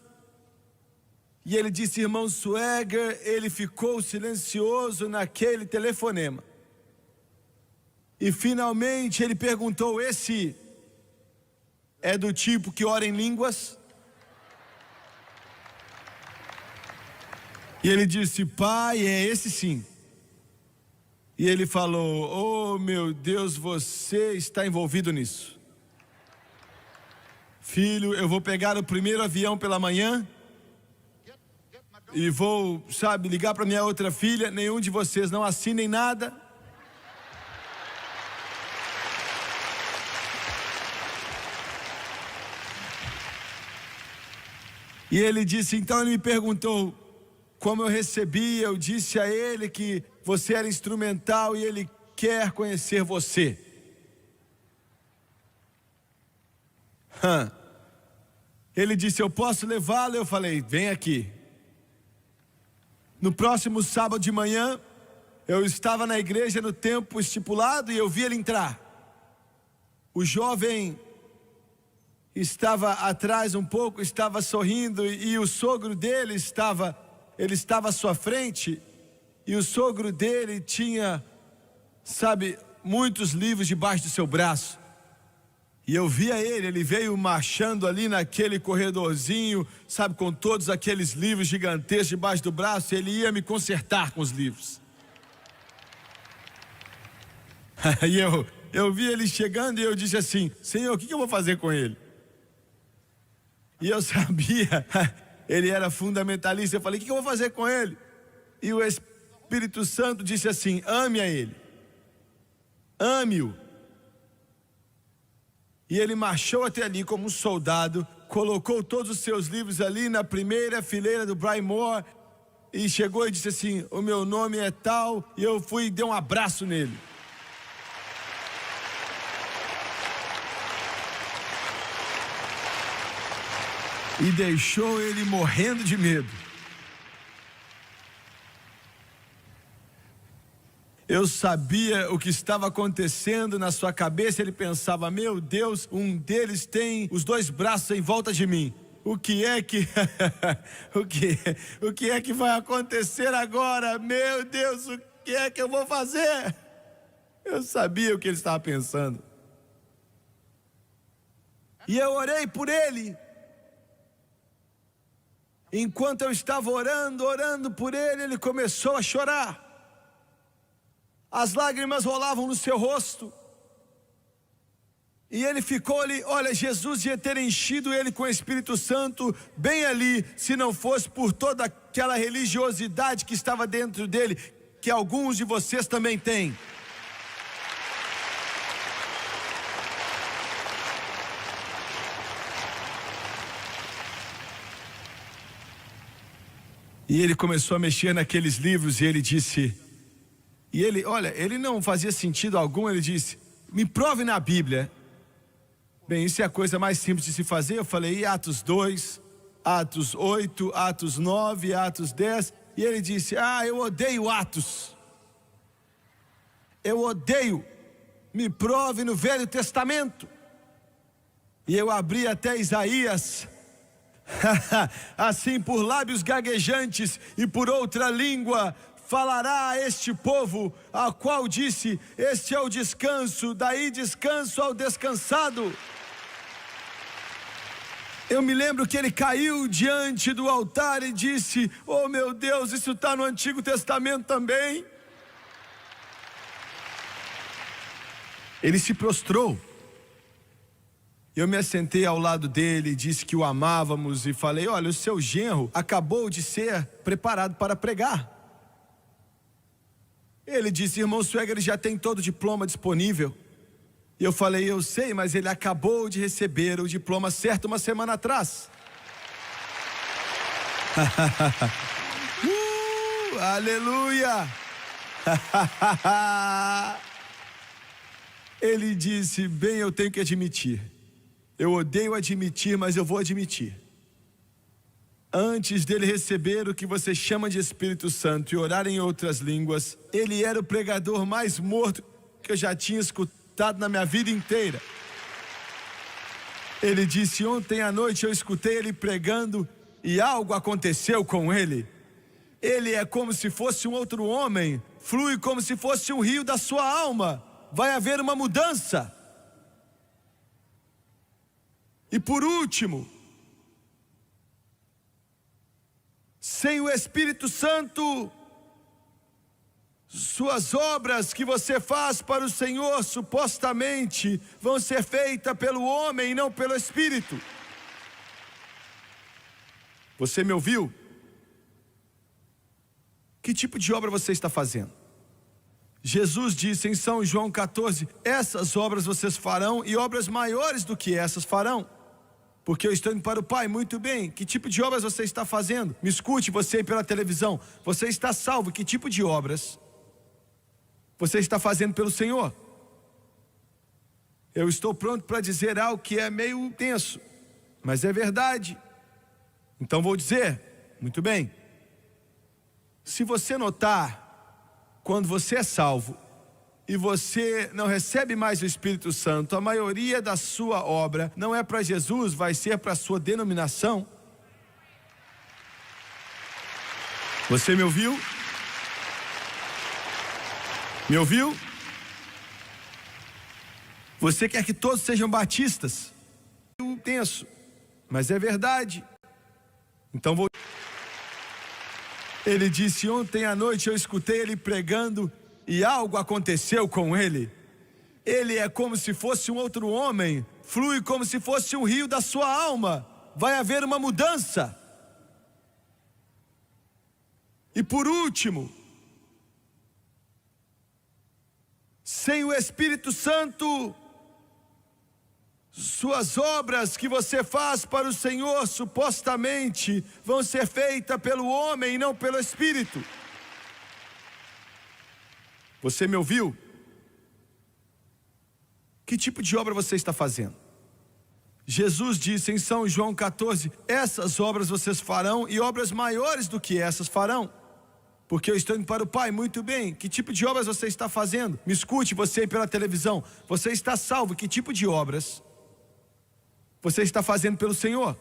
E ele disse, irmão Swagger, ele ficou silencioso naquele telefonema. E finalmente ele perguntou, esse é do tipo que ora em línguas? E ele disse, pai, é esse sim. E ele falou, oh meu Deus, você está envolvido nisso. Filho, eu vou pegar o primeiro avião pela manhã e vou, ligar para minha outra filha, nenhum de vocês não assinem nada. E ele disse, então ele me perguntou como eu recebi. Eu disse a ele que você era instrumental e ele quer conhecer você. Ele disse, eu posso levá-lo? Eu falei, vem aqui. No próximo sábado de manhã, eu estava na igreja no tempo estipulado e eu vi ele entrar. O jovem estava atrás um pouco, estava sorrindo, e o sogro dele estava à sua frente, e o sogro dele tinha, muitos livros debaixo do seu braço. E eu via ele veio marchando ali naquele corredorzinho, com todos aqueles livros gigantescos debaixo do braço, e ele ia me consertar com os livros. E eu vi ele chegando e eu disse assim: Senhor, o que eu vou fazer com ele? E eu sabia, ele era fundamentalista. Eu falei: o que eu vou fazer com ele? E o Espírito Santo disse assim: ame a ele, ame-o. E ele marchou até ali como um soldado, colocou todos os seus livros ali na primeira fileira do Brian Moore, e chegou e disse assim: o meu nome é tal. E eu fui e dei um abraço nele. E deixou ele morrendo de medo. Eu sabia o que estava acontecendo na sua cabeça. Ele pensava: meu Deus, um deles tem os 2 braços em volta de mim. O que é que o que é que vai acontecer agora? Meu Deus, o que é que eu vou fazer? Eu sabia o que ele estava pensando. E eu orei por ele. Enquanto eu estava orando por ele, ele começou a chorar. As lágrimas rolavam no seu rosto. E ele ficou ali. Olha, Jesus ia ter enchido ele com o Espírito Santo bem ali, se não fosse por toda aquela religiosidade que estava dentro dele, que alguns de vocês também têm. E ele começou a mexer naqueles livros e ele disse... E ele não fazia sentido algum. Ele disse: me prove na Bíblia. Bem, isso é a coisa mais simples de se fazer. Eu falei: e Atos 2, Atos 8, Atos 9, Atos 10. E ele disse: eu odeio Atos. Eu odeio. Me prove no Velho Testamento. E eu abri até Isaías. Assim, por lábios gaguejantes e por outra língua falará a este povo, a qual disse: este é o descanso, daí descanso ao descansado. Eu me lembro que ele caiu diante do altar e disse: oh meu Deus, isso está no Antigo Testamento também. Ele se prostrou. Eu me assentei ao lado dele, disse que o amávamos e falei: olha, o seu genro acabou de ser preparado para pregar. Ele disse: irmão Swagger, ele já tem todo o diploma disponível. E eu falei: eu sei, mas ele acabou de receber o diploma certo 1 semana atrás. Aleluia! Ele disse: bem, eu tenho que admitir. Eu odeio admitir, mas eu vou admitir. Antes dele receber o que você chama de Espírito Santo e orar em outras línguas, ele era o pregador mais morto que eu já tinha escutado na minha vida inteira. Ele disse: ontem à noite eu escutei ele pregando e algo aconteceu com ele. Ele é como se fosse um outro homem, flui como se fosse um rio da sua alma. Vai haver uma mudança. E por último, sem o Espírito Santo, suas obras que você faz para o Senhor supostamente vão ser feitas pelo homem e não pelo Espírito. Você me ouviu? Que tipo de obra você está fazendo? Jesus disse em São João 14: essas obras vocês farão e obras maiores do que essas farão, porque eu estou indo para o Pai. Muito bem, que tipo de obras você está fazendo? Me escute, você aí pela televisão, você está salvo, que tipo de obras você está fazendo pelo Senhor? Eu estou pronto para dizer algo que é meio tenso, mas é verdade. Então vou dizer: muito bem. Se você notar, quando você é salvo e você não recebe mais o Espírito Santo, a maioria da sua obra não é para Jesus, vai ser para a sua denominação. Você me ouviu? Me ouviu? Você quer que todos sejam batistas? Eu penso, mas é verdade. Então vou... Ele disse, ontem à noite eu escutei ele pregando e algo aconteceu com ele. Ele é como se fosse um outro homem, flui como se fosse um rio da sua alma. Vai haver uma mudança. E por último, sem o Espírito Santo, suas obras que você faz para o Senhor supostamente vão ser feitas pelo homem e não pelo Espírito. Você me ouviu? Que tipo de obra você está fazendo? Jesus disse em São João 14, essas obras vocês farão e obras maiores do que essas farão, porque eu estou indo para o Pai. Muito bem, que tipo de obras você está fazendo? Me escute, você aí pela televisão, você está salvo, que tipo de obras você está fazendo pelo Senhor?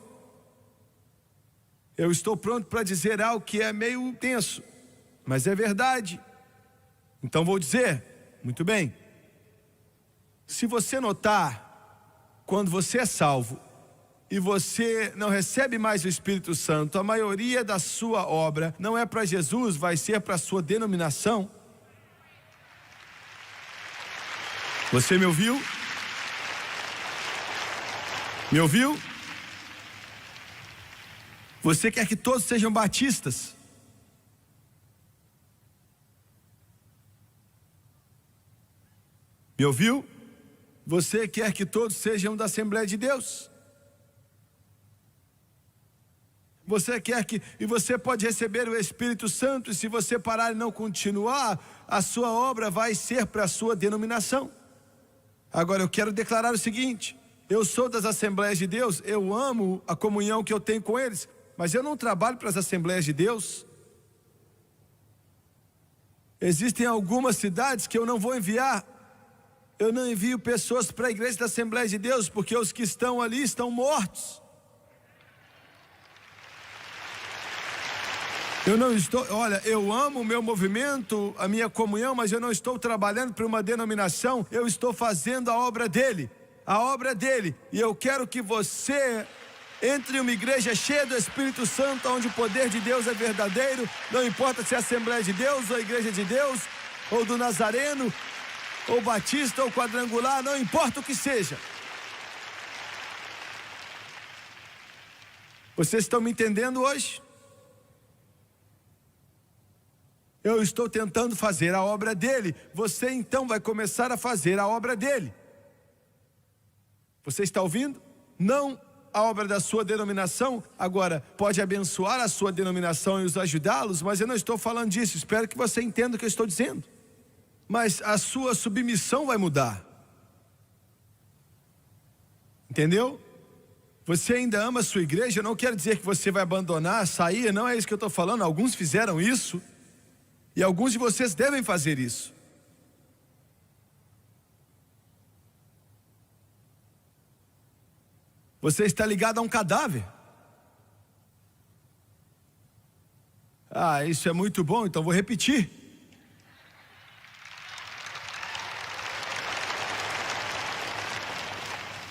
Eu estou pronto para dizer algo que é meio tenso, mas é verdade. Então vou dizer, muito bem. Se você notar, quando você é salvo e você não recebe mais o Espírito Santo, a maioria da sua obra não é para Jesus, vai ser para a sua denominação. Você me ouviu? Me ouviu? Você quer que todos sejam batistas? Me ouviu? Você quer que todos sejam da Assembleia de Deus? Você quer que... E você pode receber o Espírito Santo, e se você parar e não continuar, a sua obra vai ser para a sua denominação. Agora eu quero declarar o seguinte: eu sou das Assembleias de Deus, eu amo a comunhão que eu tenho com eles, mas eu não trabalho para as Assembleias de Deus. Existem algumas cidades que eu não vou enviar. Eu não envio pessoas para a igreja da Assembleia de Deus, porque os que estão ali estão mortos. Eu não estou, olha, eu amo o meu movimento, a minha comunhão, mas eu não estou trabalhando para uma denominação, eu estou fazendo a obra dele. A obra dele, e eu quero que você entre em uma igreja cheia do Espírito Santo, onde o poder de Deus é verdadeiro, não importa se é a Assembleia de Deus, ou a Igreja de Deus, ou do Nazareno, ou Batista, ou Quadrangular, não importa o que seja. Vocês estão me entendendo hoje? Eu estou tentando fazer a obra dele, você então vai começar a fazer a obra dele. Você está ouvindo? Não a obra da sua denominação. Agora, pode abençoar a sua denominação e os ajudá-los, mas eu não estou falando disso. Espero que você entenda o que eu estou dizendo. Mas a sua submissão vai mudar. Entendeu? Você ainda ama a sua igreja, eu não quero dizer que você vai abandonar, sair, não é isso que eu estou falando. Alguns fizeram isso, e alguns de vocês devem fazer isso. Você está ligado a um cadáver. Ah, isso é muito bom, então vou repetir.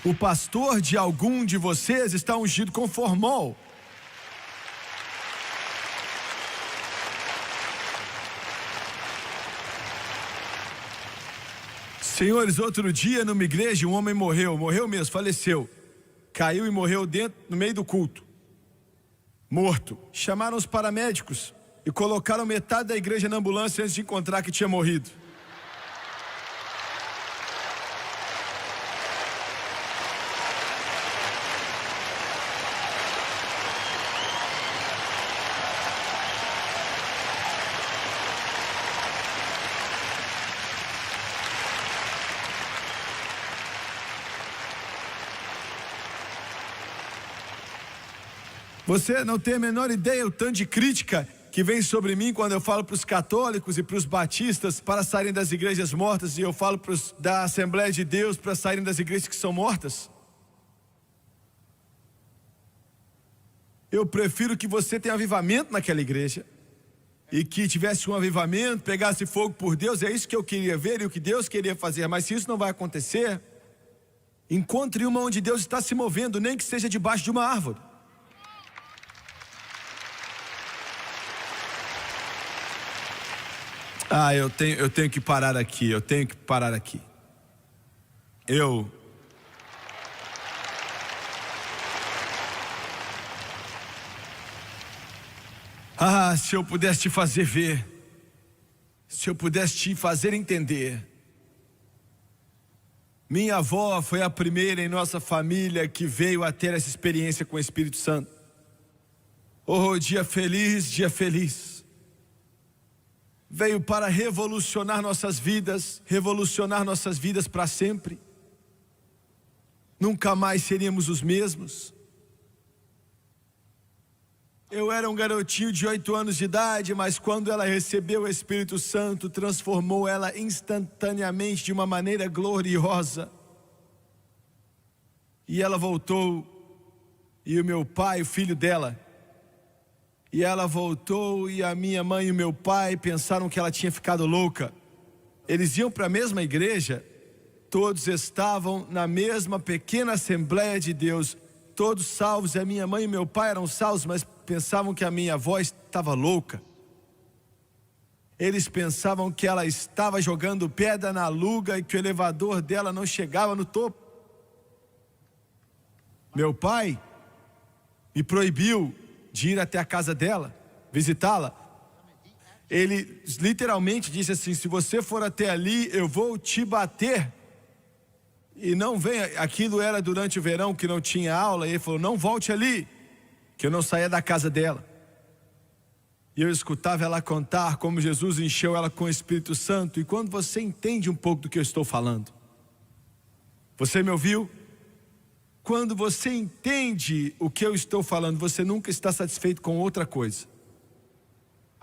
O pastor de algum de vocês está ungido com formol. Senhores, outro dia numa igreja um homem morreu mesmo, faleceu. Caiu e morreu no meio do culto. Morto. Chamaram os paramédicos e colocaram metade da igreja na ambulância antes de encontrar que tinha morrido. Você não tem a menor ideia o tanto de crítica que vem sobre mim quando eu falo para os católicos e para os batistas para saírem das igrejas mortas, e eu falo para os da Assembleia de Deus para saírem das igrejas que são mortas? Eu prefiro que você tenha avivamento naquela igreja, e que tivesse um avivamento, pegasse fogo por Deus. É isso que eu queria ver e o que Deus queria fazer. Mas se isso não vai acontecer, encontre uma onde Deus está se movendo, nem que seja debaixo de uma árvore. Eu tenho que parar aqui, se eu pudesse te fazer ver, se eu pudesse te fazer entender. Minha avó foi a primeira em nossa família que veio a ter essa experiência com o Espírito Santo. Oh, dia feliz, dia feliz. Veio para revolucionar nossas vidas para sempre. Nunca mais seríamos os mesmos. Eu era um garotinho de 8 anos de idade, mas quando ela recebeu o Espírito Santo, transformou ela instantaneamente de uma maneira gloriosa. E ela voltou, e o meu pai, o filho dela, e ela voltou, e a minha mãe e o meu pai pensaram que ela tinha ficado louca. Eles iam para a mesma igreja, todos estavam na mesma pequena Assembleia de Deus, todos salvos, e a minha mãe e meu pai eram salvos, mas pensavam que a minha avó estava louca. Eles pensavam que ela estava jogando pedra na luga e que o elevador dela não chegava no topo. Meu pai me proibiu de ir até a casa dela, visitá-la. Ele literalmente disse assim: se você for até ali, eu vou te bater. E não venha. Aquilo era durante o verão, que não tinha aula, e ele falou: não volte ali, que eu não saía da casa dela. E eu escutava ela contar como Jesus encheu ela com o Espírito Santo. E quando você entende um pouco do que eu estou falando, você me ouviu? Quando você entende o que eu estou falando, você nunca está satisfeito com outra coisa.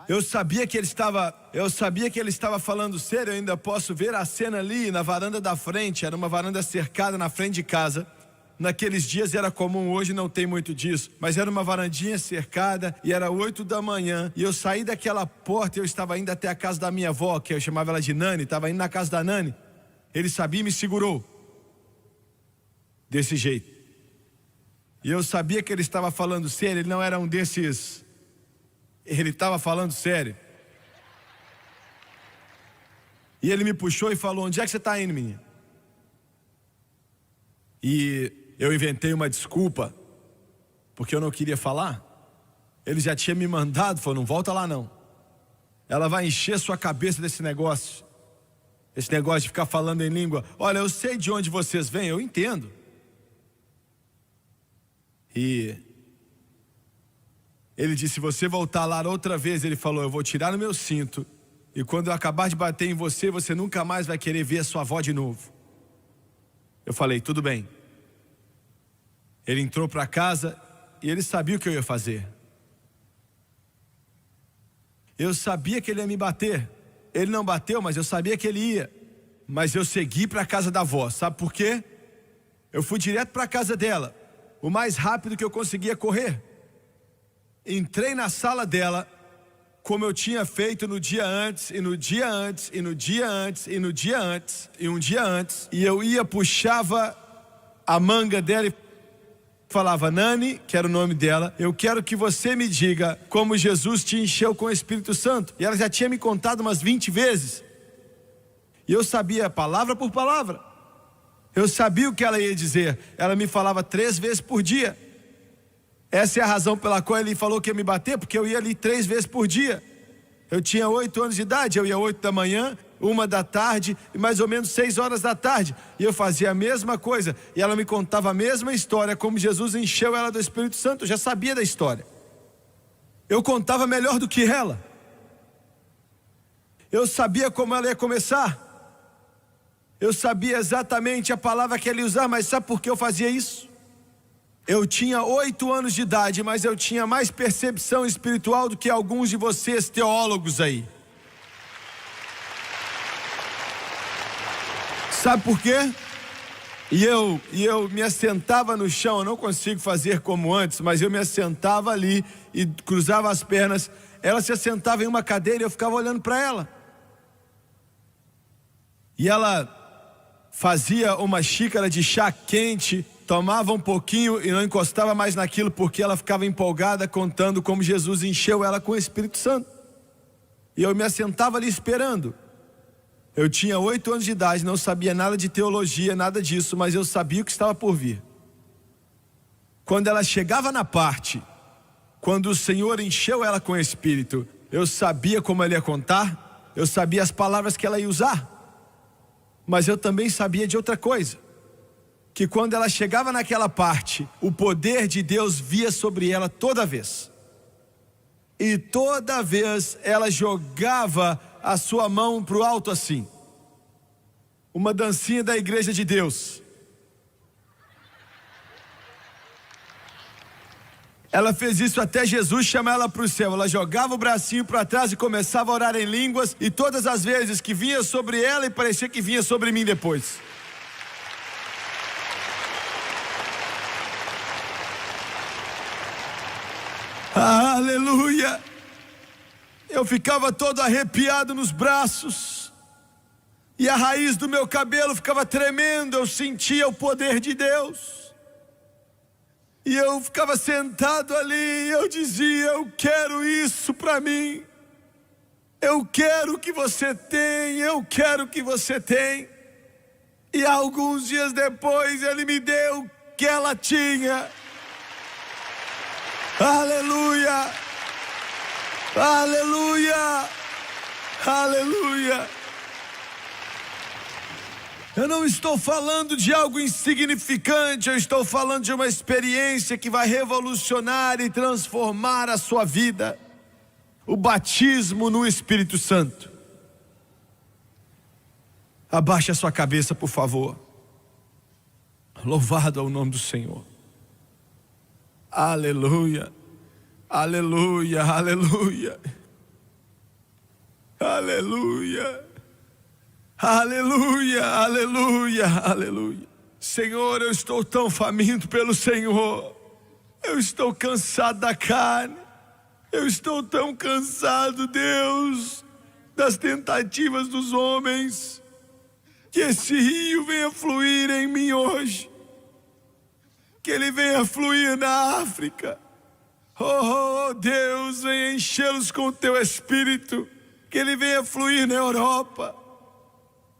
Eu sabia que ele estava falando sério. Eu ainda posso ver a cena ali na varanda da frente. Era uma varanda cercada na frente de casa. Naqueles dias era comum, hoje não tem muito disso, mas era uma varandinha cercada e era 8 da manhã, e eu saí daquela porta e eu estava indo até a casa da minha avó, que eu chamava ela de Nani, estava indo na casa da Nani. Ele sabia e me segurou desse jeito, e eu sabia que ele estava falando sério. Ele não era um desses, ele estava falando sério. E ele me puxou e falou: onde é que você está indo, menina? E eu inventei uma desculpa, porque eu não queria falar. Ele já tinha me mandado, falou: não volta lá não. Ela vai encher sua cabeça desse negócio. Esse negócio de ficar falando em língua. Olha, eu sei de onde vocês vêm, eu entendo. E ele disse: se você voltar lá outra vez, ele falou, eu vou tirar no meu cinto, e quando eu acabar de bater em você, você nunca mais vai querer ver a sua avó de novo. Eu falei: tudo bem. Ele entrou para casa e ele sabia o que eu ia fazer. Eu sabia que ele ia me bater. Ele não bateu, mas eu sabia que ele ia. Mas eu segui para a casa da avó. Sabe por quê? Eu fui direto para a casa dela, o mais rápido que eu conseguia correr. Entrei na sala dela, como eu tinha feito no dia antes, e no dia antes, e no dia antes, e no dia antes, e um dia antes. E eu puxava a manga dela e falava: Nani, que era o nome dela, eu quero que você me diga como Jesus te encheu com o Espírito Santo. E ela já tinha me contado umas 20 vezes. E eu sabia palavra por palavra. Eu sabia o que ela ia dizer. Ela me falava 3 vezes por dia. Essa é a razão pela qual ele falou que ia me bater, porque eu ia ali 3 vezes por dia. Eu tinha 8 anos de idade, eu ia 8 da manhã, 1 da tarde e mais ou menos 6 horas da tarde. E eu fazia a mesma coisa. E ela me contava a mesma história, como Jesus encheu ela do Espírito Santo. Eu já sabia da história. Eu contava melhor do que ela. Eu sabia como ela ia começar. Eu sabia exatamente a palavra que ela ia usar, mas sabe por que eu fazia isso? Eu tinha 8 anos de idade, mas eu tinha mais percepção espiritual do que alguns de vocês teólogos aí. Sabe por quê? E eu me assentava no chão. Eu não consigo fazer como antes, mas eu me assentava ali e cruzava as pernas. Ela se assentava em uma cadeira e eu ficava olhando para ela. E ela fazia uma xícara de chá quente, tomava um pouquinho e não encostava mais naquilo, porque ela ficava empolgada contando como Jesus encheu ela com o Espírito Santo. E eu me assentava ali esperando. Eu tinha 8 anos de idade, não sabia nada de teologia, nada disso, mas eu sabia o que estava por vir. Quando ela chegava na parte, quando o Senhor encheu ela com o Espírito, eu sabia como ela ia contar, eu sabia as palavras que ela ia usar. Mas eu também sabia de outra coisa, que quando ela chegava naquela parte, o poder de Deus via sobre ela toda vez. E toda vez ela jogava a sua mão para o alto assim. Uma dancinha da igreja de Deus. Ela fez isso até Jesus chamar ela para o céu. Ela jogava o bracinho para trás e começava a orar em línguas. E todas as vezes que vinha sobre ela, e parecia que vinha sobre mim depois. Aleluia! Eu ficava todo arrepiado nos braços, e a raiz do meu cabelo ficava tremendo. Eu sentia o poder de Deus, e eu ficava sentado ali, e eu dizia: eu quero isso para mim, eu quero o que você tem, eu quero o que você tem. E alguns dias depois ele me deu o que ela tinha. Aleluia! Aleluia! Aleluia! Eu não estou falando de algo insignificante, eu estou falando de uma experiência que vai revolucionar e transformar a sua vida. O batismo no Espírito Santo. Abaixe a sua cabeça, por favor. Louvado é o nome do Senhor. Aleluia, aleluia, aleluia, aleluia, aleluia, aleluia, aleluia. Senhor, eu estou tão faminto pelo Senhor. Eu estou cansado da carne. Eu estou tão cansado, Deus, das tentativas dos homens. Que esse rio venha fluir em mim hoje. Que ele venha fluir na África. Oh, Deus, venha enchê-los com o teu Espírito. Que ele venha fluir na Europa,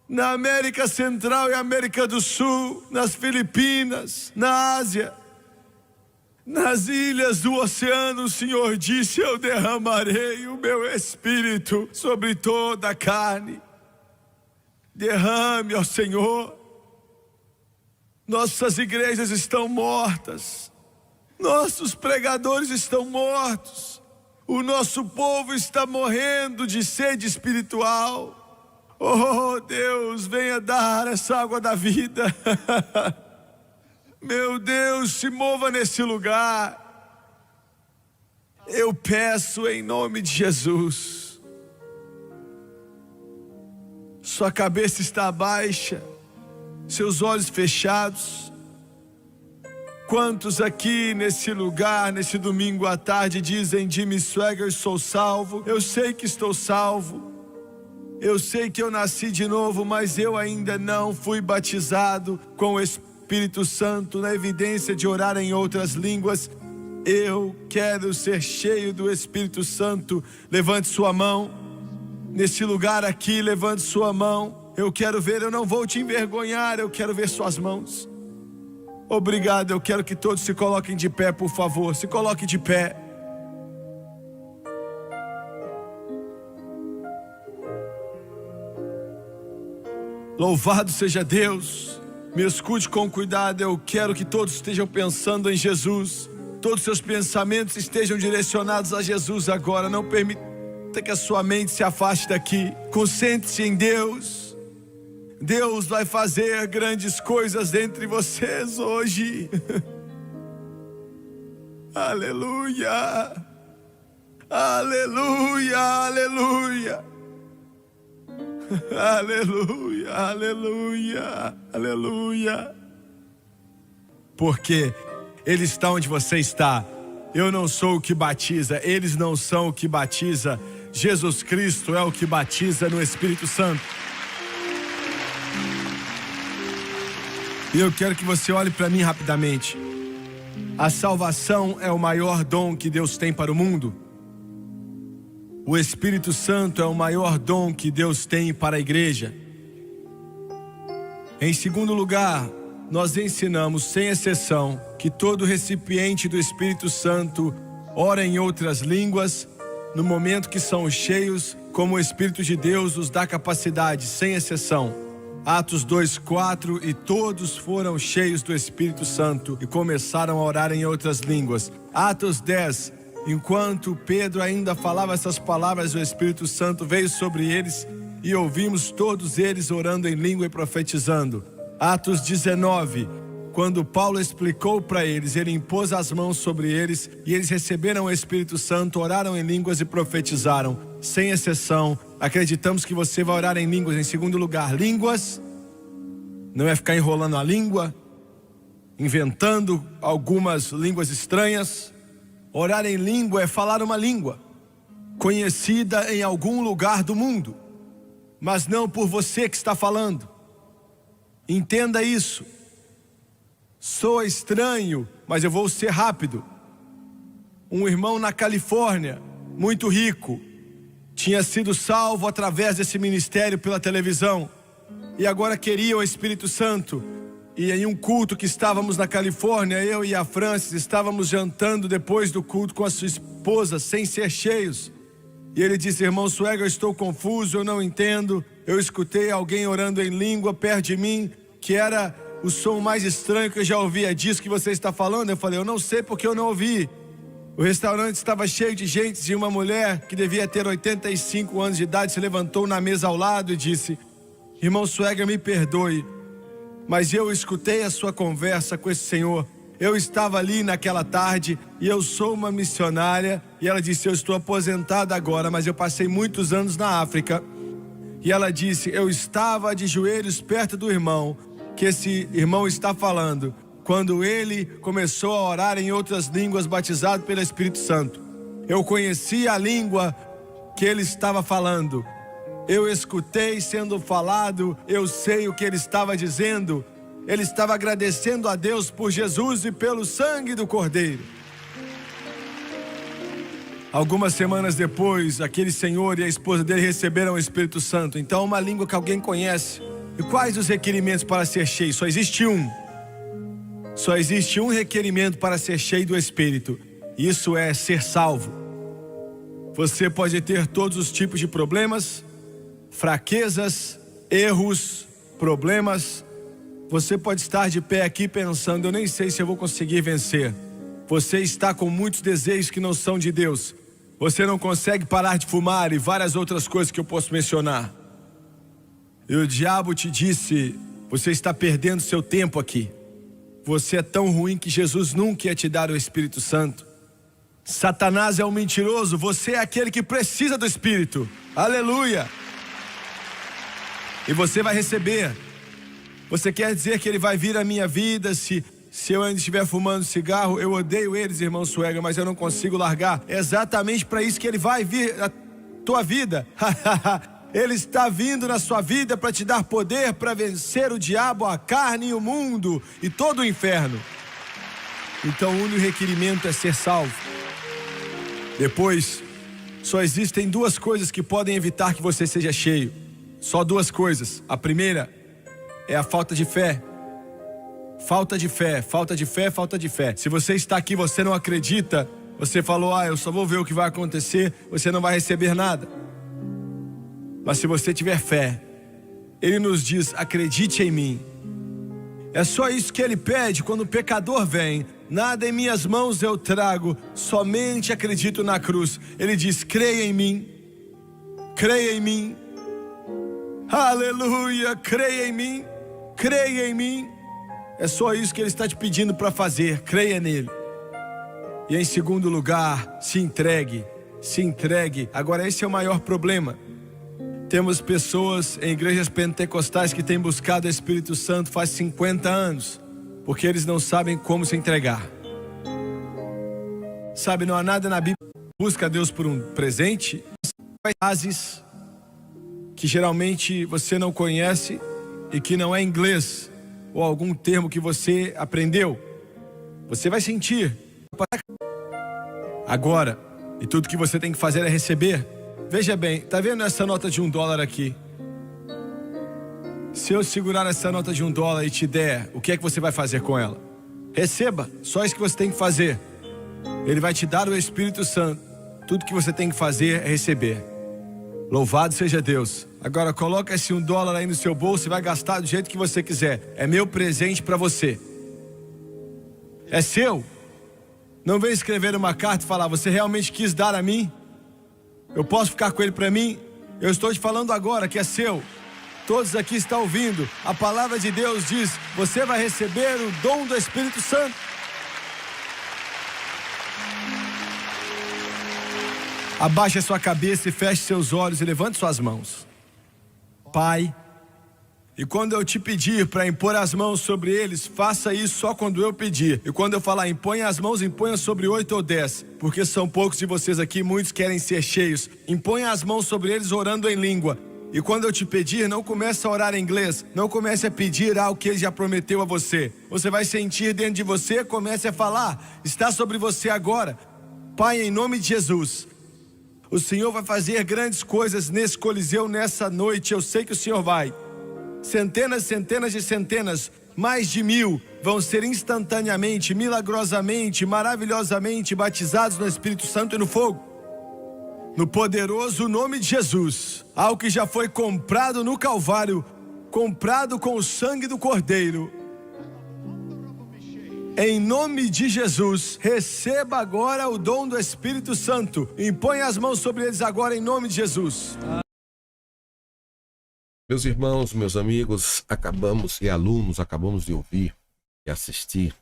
na América Central e América do Sul, nas Filipinas, na Ásia, nas ilhas do oceano. O Senhor disse: eu derramarei o meu Espírito sobre toda a carne. Derrame, ó Senhor. Nossas igrejas estão mortas, nossos pregadores estão mortos, o nosso povo está morrendo de sede espiritual. Oh Deus, venha dar essa água da vida. Meu Deus, se mova nesse lugar. Eu peço em nome de Jesus. Sua cabeça está baixa, seus olhos fechados. Quantos aqui nesse lugar, nesse domingo à tarde, dizem: Jimmy Swaggart, sou salvo? Eu sei que estou salvo. Eu sei que eu nasci de novo, mas eu ainda não fui batizado com o Espírito Santo na evidência de orar em outras línguas. Eu quero ser cheio do Espírito Santo. Levante sua mão. Nesse lugar aqui, levante sua mão. Eu quero ver, eu não vou te envergonhar, eu quero ver suas mãos. Obrigado, eu quero que todos se coloquem de pé, por favor. Se coloque de pé. Louvado seja Deus. Me escute com cuidado, eu quero que todos estejam pensando em Jesus. Todos os seus pensamentos estejam direcionados a Jesus agora. Não permita que a sua mente se afaste daqui. Concentre-se em Deus. Deus vai fazer grandes coisas entre vocês hoje. Aleluia! Aleluia! Aleluia! Aleluia! Aleluia! Aleluia! Porque Ele está onde você está. Eu não sou o que batiza, eles não são o que batiza. Jesus Cristo é o que batiza no Espírito Santo. E eu quero que você olhe para mim rapidamente. A salvação é o maior dom que Deus tem para o mundo. O Espírito Santo é o maior dom que Deus tem para a igreja. Em segundo lugar, nós ensinamos, sem exceção, que todo recipiente do Espírito Santo ora em outras línguas no momento que são cheios, como o Espírito de Deus os dá capacidade, sem exceção. Atos 2:4, e todos foram cheios do Espírito Santo e começaram a orar em outras línguas. Atos 10, enquanto Pedro ainda falava essas palavras, o Espírito Santo veio sobre eles e ouvimos todos eles orando em língua e profetizando. Atos 19, quando Paulo explicou para eles, ele impôs as mãos sobre eles e eles receberam o Espírito Santo, oraram em línguas e profetizaram. Sem exceção, acreditamos que você vai orar em línguas. Em segundo lugar, línguas não é ficar enrolando a língua, inventando algumas línguas estranhas. Orar em língua é falar uma língua conhecida em algum lugar do mundo, mas não por você que está falando. Entenda isso. Soa estranho, mas eu vou ser rápido. Um irmão na Califórnia, muito rico, tinha sido salvo através desse ministério pela televisão e agora queria o Espírito Santo. E em um culto que estávamos na Califórnia, eu e a Francis estávamos jantando depois do culto com a sua esposa, sem ser cheios. E ele disse: irmão Swagger, eu estou confuso, eu não entendo. Eu escutei alguém orando em língua perto de mim, que era o som mais estranho que eu já ouvi. É disso que você está falando? Eu falei: eu não sei porque eu não ouvi. O restaurante estava cheio de gente e uma mulher que devia ter 85 anos de idade se levantou na mesa ao lado e disse: irmão Swagger, me perdoe, mas eu escutei a sua conversa com esse senhor. Eu estava ali naquela tarde e eu sou uma missionária. E ela disse: eu estou aposentada agora, mas eu passei muitos anos na África. E ela disse: eu estava de joelhos perto do irmão, que esse irmão está falando, quando ele começou a orar em outras línguas, batizado pelo Espírito Santo. Eu conhecia a língua que ele estava falando. Eu escutei sendo falado, eu sei o que ele estava dizendo. Ele estava agradecendo a Deus por Jesus e pelo sangue do Cordeiro. Algumas semanas depois, aquele senhor e a esposa dele receberam o Espírito Santo. Então, uma língua que alguém conhece. E quais os requerimentos para ser cheio? Só existe um. Só existe um requerimento para ser cheio do Espírito. Isso é ser salvo. Você pode ter todos os tipos de problemas, fraquezas, erros, problemas. Você pode estar de pé aqui pensando: eu nem sei se eu vou conseguir vencer. Você está com muitos desejos que não são de Deus. Você não consegue parar de fumar e várias outras coisas que eu posso mencionar. E o diabo te disse: você está perdendo seu tempo aqui. Você é tão ruim que Jesus nunca ia te dar o Espírito Santo. Satanás é um mentiroso, você é aquele que precisa do Espírito. Aleluia! E você vai receber. Você quer dizer que ele vai vir à minha vida se eu ainda estiver fumando cigarro? Eu odeio eles, irmão Swagger, mas eu não consigo largar. É exatamente para isso que ele vai vir à tua vida. Ele está vindo na sua vida para te dar poder para vencer o diabo, a carne e o mundo e todo o inferno. Então o único requerimento é ser salvo. Depois, só existem duas coisas que podem evitar que você seja cheio. Só duas coisas. A primeira é a falta de fé. Falta de fé, falta de fé, falta de fé. Se você está aqui, você não acredita, você falou: eu só vou ver o que vai acontecer, você não vai receber nada. Mas se você tiver fé, ele nos diz: acredite em mim. É só isso que ele pede quando o pecador vem. Nada em minhas mãos eu trago, somente acredito na cruz. Ele diz: creia em mim, creia em mim. Aleluia, creia em mim, creia em mim. É só isso que ele está te pedindo para fazer, creia nele. E em segundo lugar, se entregue. Se entregue. Agora, esse é o maior problema. Temos pessoas em igrejas pentecostais que têm buscado o Espírito Santo faz 50 anos, porque eles não sabem como se entregar. Sabe, não há nada na Bíblia que busca a Deus por um presente. Frases que geralmente você não conhece e que não é inglês ou algum termo que você aprendeu. Você vai sentir agora, e tudo que você tem que fazer é receber. Veja bem, tá vendo essa nota de $1 aqui? Se eu segurar essa nota de $1 e te der, o que é que você vai fazer com ela? Receba, só isso que você tem que fazer. Ele vai te dar o Espírito Santo. Tudo que você tem que fazer é receber. Louvado seja Deus. Agora coloca esse $1 aí no seu bolso e vai gastar do jeito que você quiser. É meu presente para você. É seu. Não vem escrever uma carta e falar: você realmente quis dar a mim? Eu posso ficar com ele para mim? Eu estou te falando agora que é seu. Todos aqui estão ouvindo. A palavra de Deus diz: você vai receber o dom do Espírito Santo. Abaixe a sua cabeça e feche seus olhos e levante suas mãos. Pai, e quando eu te pedir para impor as mãos sobre eles, faça isso só quando eu pedir. E quando eu falar imponha as mãos, imponha sobre 8 ou 10, porque são poucos de vocês aqui, muitos querem ser cheios. Imponha as mãos sobre eles orando em língua. E quando eu te pedir, não comece a orar em inglês, não comece a pedir algo que ele já prometeu a você. Você vai sentir dentro de você, comece a falar, está sobre você agora. Pai, em nome de Jesus, o Senhor vai fazer grandes coisas nesse Coliseu nessa noite, eu sei que o Senhor vai. Centenas, centenas de centenas, mais de 1000 vão ser instantaneamente, milagrosamente, maravilhosamente batizados no Espírito Santo e no fogo. No poderoso nome de Jesus, algo que já foi comprado no Calvário, comprado com o sangue do Cordeiro. Em nome de Jesus, receba agora o dom do Espírito Santo. Impõe as mãos sobre eles agora em nome de Jesus. Meus irmãos, meus amigos, acabamos de ouvir e assistir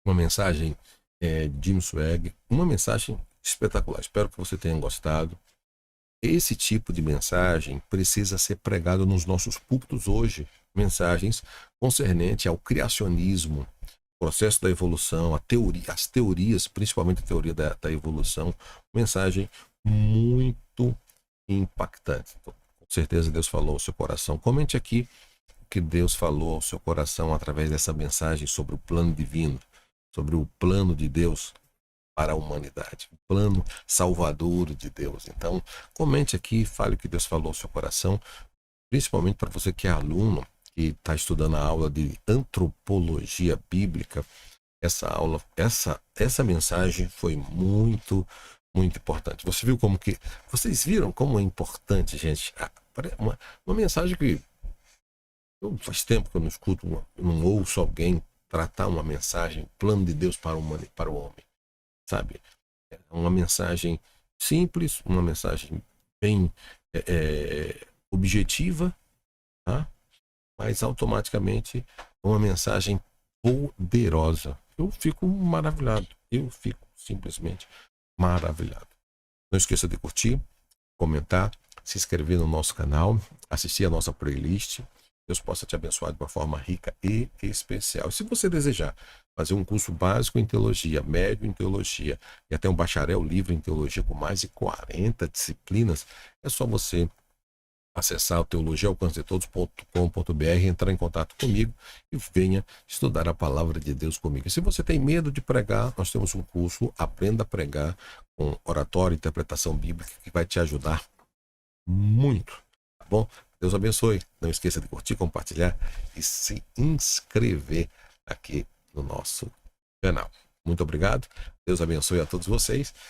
uma mensagem de Jim Swag, uma mensagem espetacular. Espero que você tenha gostado. Esse tipo de mensagem precisa ser pregado nos nossos púlpitos hoje. Mensagens concernentes ao criacionismo, processo da evolução, as teorias, principalmente a teoria da evolução. Mensagem muito impactante. Com certeza Deus falou ao seu coração. Comente aqui o que Deus falou ao seu coração através dessa mensagem sobre o plano divino, sobre o plano de Deus para a humanidade, o plano salvador de Deus. Então, comente aqui, fale o que Deus falou ao seu coração, principalmente para você que é aluno, que está estudando a aula de antropologia bíblica. Essa mensagem foi muito importante. Vocês viram como é importante, gente? Uma mensagem que faz tempo que eu não escuto, não ouço alguém tratar uma mensagem, plano de Deus para o homem, sabe? É uma mensagem simples, uma mensagem bem objetiva, tá? Mas automaticamente uma mensagem poderosa. Eu fico maravilhado, eu fico simplesmente maravilhado. Não esqueça de curtir, comentar, se inscrever no nosso canal, assistir a nossa playlist. Deus possa te abençoar de uma forma rica e especial. E se você desejar fazer um curso básico em teologia, médio em teologia e até um bacharel livre em teologia com mais de 40 disciplinas, é só você acessar o teologiaalcancetodos.com.br, entrar em contato comigo e venha estudar a palavra de Deus comigo. E se você tem medo de pregar, nós temos um curso Aprenda a Pregar com oratória e interpretação bíblica que vai te ajudar muito, tá bom? Deus abençoe. Não esqueça de curtir, compartilhar e se inscrever aqui no nosso canal. Muito obrigado. Deus abençoe a todos vocês.